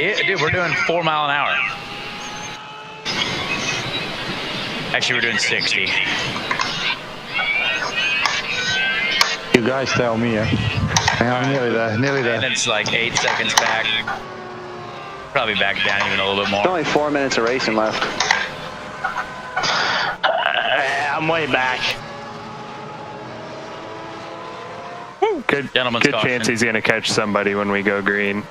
Yeah, dude, we're doing 4 mile an hour. Actually, we're doing 60. You guys tell me, yeah. Hang on, nearly there. And it's like 8 seconds back. Probably back down even a little bit more. There's only 4 minutes of racing left. I'm way back. Good Gentleman's chance caution. he's going to catch somebody when we go green.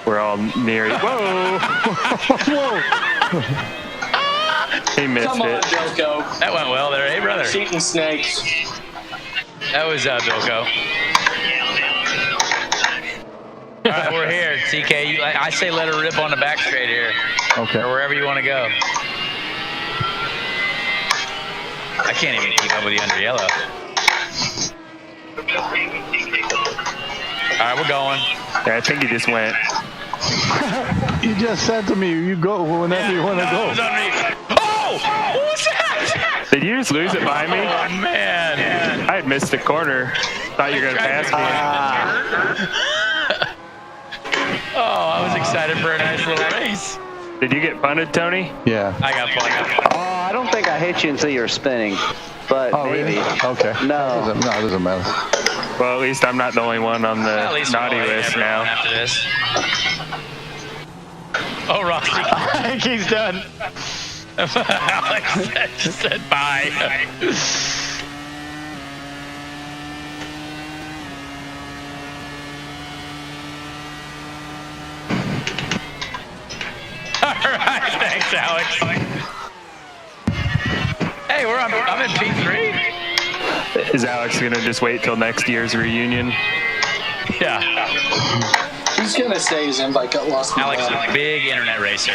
We're all near. Whoa! Whoa! He missed Come on, it. Bilko. That went well there, hey brother. Cheating snakes. That was Bilko. All right, we're here, TK. I say let her rip on the back straight here. Okay. Or wherever you want to go. I can't even keep up with you under yellow. All right, we're going. Yeah, I think he just went. You just said to me, you go whenever you want to go. It was on me. Oh! What was that? Did you just lose it by me? Oh, man. I had missed a corner. Thought you were going to pass me. Oh, I was excited for a nice little race. Did you get punted, Tony? Yeah. I got fun. Oh, I don't think I hit you until you were spinning. But Oh, maybe. really? Okay. No. It doesn't matter. Well, at least I'm not the only one on the At least naughty we'll hate list everyone now. after this. Oh, Rossi. I think he's done. Alex just said bye. All right, thanks, Alex. Hey, I'm in P3. Is Alex going to just wait till next year's reunion? Yeah. He's gonna say his invite got lost. Alex is a big internet racer.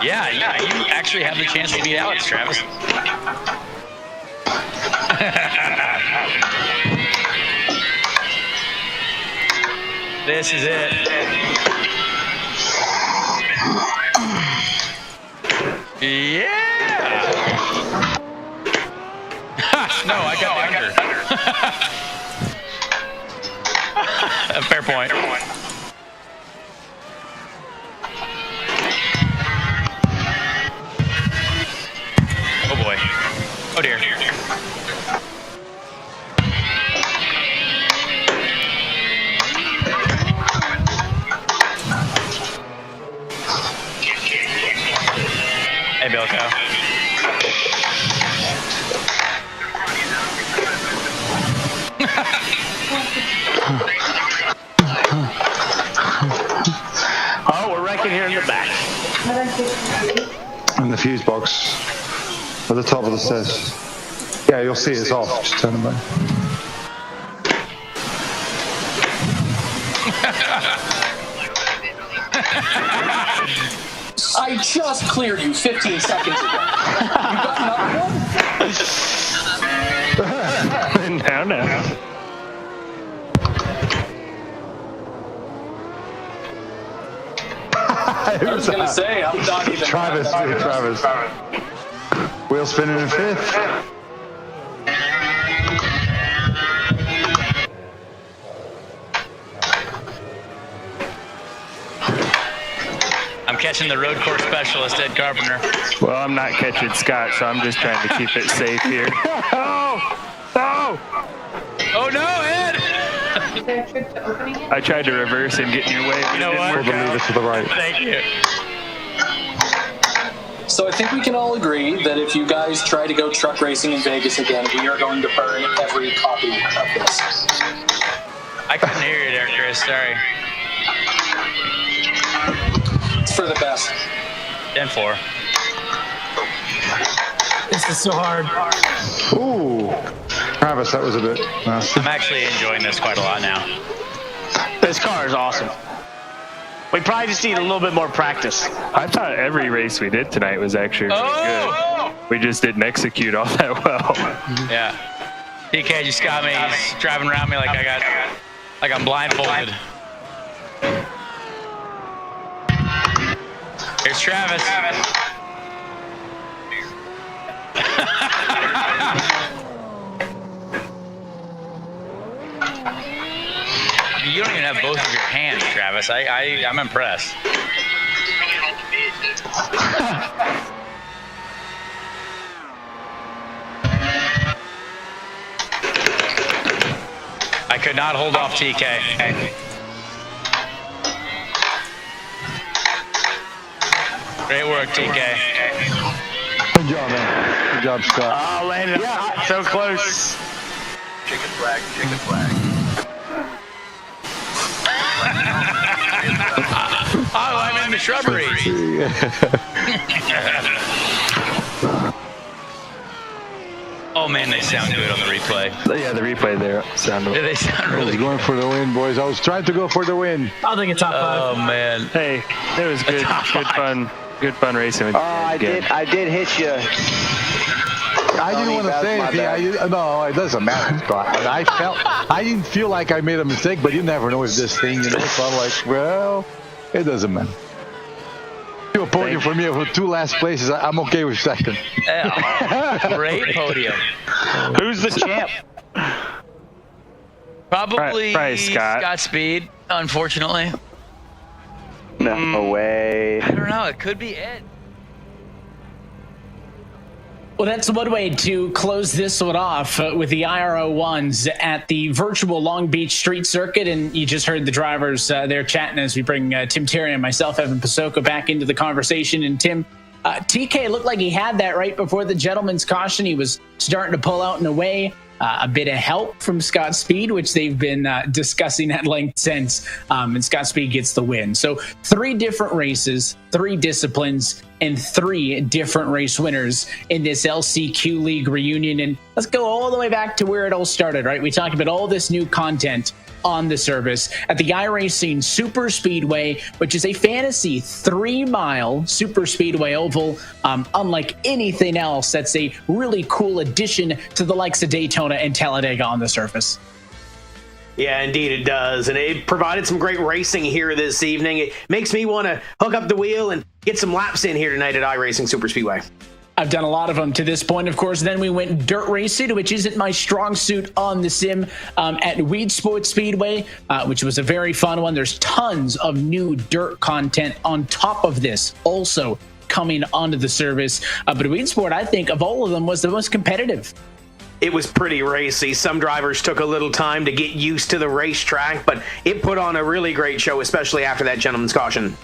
Yeah, you actually have the chance to beat Alex, Travis. This is it. Yeah! No, I got under. Fair point. Oh boy. Oh dear. Hey, Bilko. Oh, we're wrecking here in the back. In the fuse box. At the top of the stairs. Yeah, you'll see it's off. Just turn it back. I just cleared you 15 seconds ago. You got another one? No. I was gonna say, I'm not even. Travis. Wheel spinning in fifth. I'm catching the road course specialist, Ed Carpenter. Well, I'm not catching Scott, so I'm just trying to keep it safe here. Oh! Oh! Oh no, Ed! I tried to reverse and get in your way, but You know it didn't what? work Pull the lever out. to the right. Thank you. So I think we can all agree that if you guys try to go truck racing in Vegas again, we are going to burn every copy of this. I couldn't hear you there, Chris. Sorry. It's for the best. 10-4. This is so hard. Ooh. Travis, that was a bit nasty. I'm actually enjoying this quite a lot now. This car is awesome. We probably just need a little bit more practice. I thought every race we did tonight was actually really good. We just didn't execute all that well. Yeah. TK just got me. He's driving around me like I'm blindfolded. Here's Travis. You don't even have both of your hands, Travis. I'm impressed. I could not hold off TK. Great work, TK. Good job, man. Good job, Scott. Oh, landed so close. Chicken flag, chicken flag. Oh, I'm in the shrubbery. Oh man, they sound good on the replay. Yeah, the replay there sounded. Yeah, they sound I was really going good. for the win, boys. I was trying to go for the win. I think it's top 5. Oh man. Hey, it was good fun racing with you guys again. I did hit you. I didn't want to say anything. No, it doesn't matter, Scott. But I didn't feel like I made a mistake, but you never know with this thing, So I'm like, well, it doesn't matter. Do a podium for me with 2 last places. I'm okay with second. Yeah. Great podium. Who's the champ? Probably Scott. Scott Speed, unfortunately. No way. I don't know. It could be Ed. Well, that's one way to close this one off with the IRO1s at the virtual Long Beach Street Circuit. And you just heard the drivers there chatting as we bring Tim Terry and myself, Evan Pasoko, back into the conversation. And Tim, TK looked like he had that right before the gentleman's caution. He was starting to pull out and away. A bit of help from Scott Speed, which they've been discussing at length since, and Scott Speed gets the win. So 3 different races, 3 disciplines, and 3 different race winners in this LCQ League reunion. And let's go all the way back to where it all started, right? We talked about all this new content on the service at the iRacing Super Speedway, which is a fantasy 3-mile super speedway oval. Unlike anything else, that's a really cool addition to the likes of Daytona and Talladega on the surface. Yeah, indeed it does. And it provided some great racing here this evening. It makes me want to hook up the wheel and get some laps in here tonight at iRacing Super Speedway. I've done a lot of them to this point, of course. Then we went dirt racing, which isn't my strong suit on the sim, at Weed Sport Speedway, which was a very fun one. There's tons of new dirt content on top of this also coming onto the service. But Weed Sport, I think, of all of them, was the most competitive. It was pretty racy. Some drivers took a little time to get used to the racetrack, but it put on a really great show, especially after that gentleman's caution.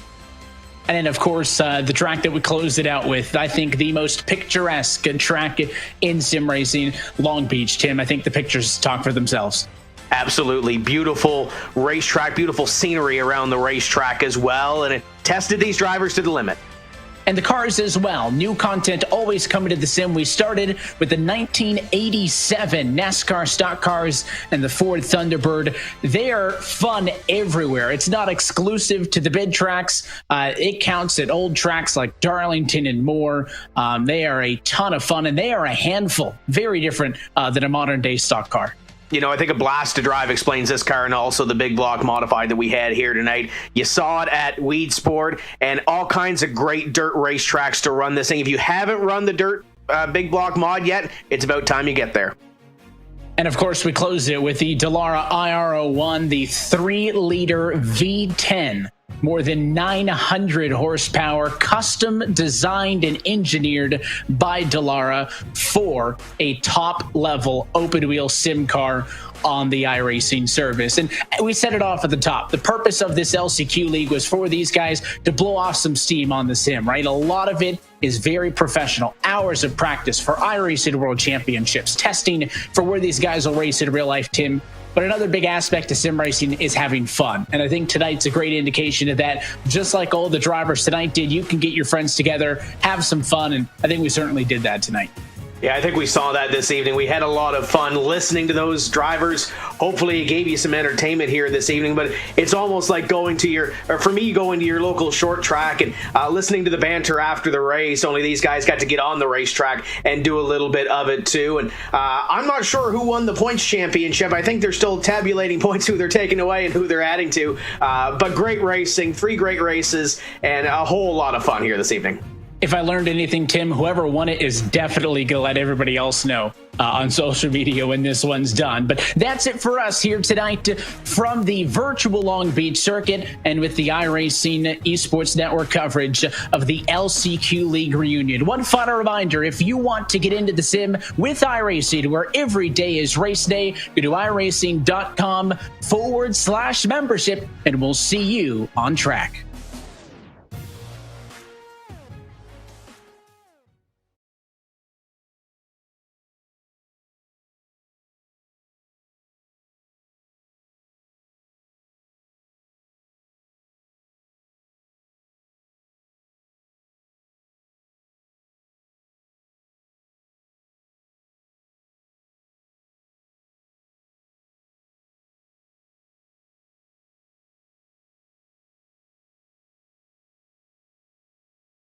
And then, of course, the track that we closed it out with, I think the most picturesque track in sim racing, Long Beach. Tim, I think the pictures talk for themselves. Absolutely. Beautiful racetrack, beautiful scenery around the racetrack as well, and it tested these drivers to the limit. And the cars as well. New content always coming to the sim. We started with the 1987 NASCAR stock cars and the Ford Thunderbird. They are fun everywhere. It's not exclusive to the bid tracks. It counts at old tracks like Darlington and more. They are a ton of fun, and they are a handful. Very different than a modern-day stock car. You know, I think a blast to drive explains this car, and also the big block modified that we had here tonight. You saw it at Weed Sport, and all kinds of great dirt racetracks to run this thing. If you haven't run the dirt big block mod yet, it's about time you get there. And of course, we closed it with the Dallara IRO1, the 3-liter V10 More than 900 horsepower, custom designed and engineered by Dallara for a top-level open-wheel sim car on the iRacing service. And we set it off at the top. The purpose of this LCQ League was for these guys to blow off some steam on the sim, right? A lot of it is very professional. Hours of practice for iRacing World Championships, testing for where these guys will race in real life, Tim. But another big aspect of sim racing is having fun. And I think tonight's a great indication of that. Just like all the drivers tonight did, you can get your friends together, have some fun, and I think we certainly did that tonight. Yeah, I think we saw that this evening. We had a lot of fun listening to those drivers. Hopefully it gave you some entertainment here this evening, but it's almost like going to your local short track and listening to the banter after the race, only these guys got to get on the racetrack and do a little bit of it too. And I'm not sure who won the points championship. I think they're still tabulating points, who they're taking away and who they're adding to. But great racing, 3 great races, and a whole lot of fun here this evening. If I learned anything, Tim, whoever won it is definitely going to let everybody else know on social media when this one's done. But that's it for us here tonight from the virtual Long Beach circuit and with the iRacing Esports Network coverage of the LCQ League reunion. One final reminder, if you want to get into the sim with iRacing, where every day is race day, go to iRacing.com/membership, and we'll see you on track.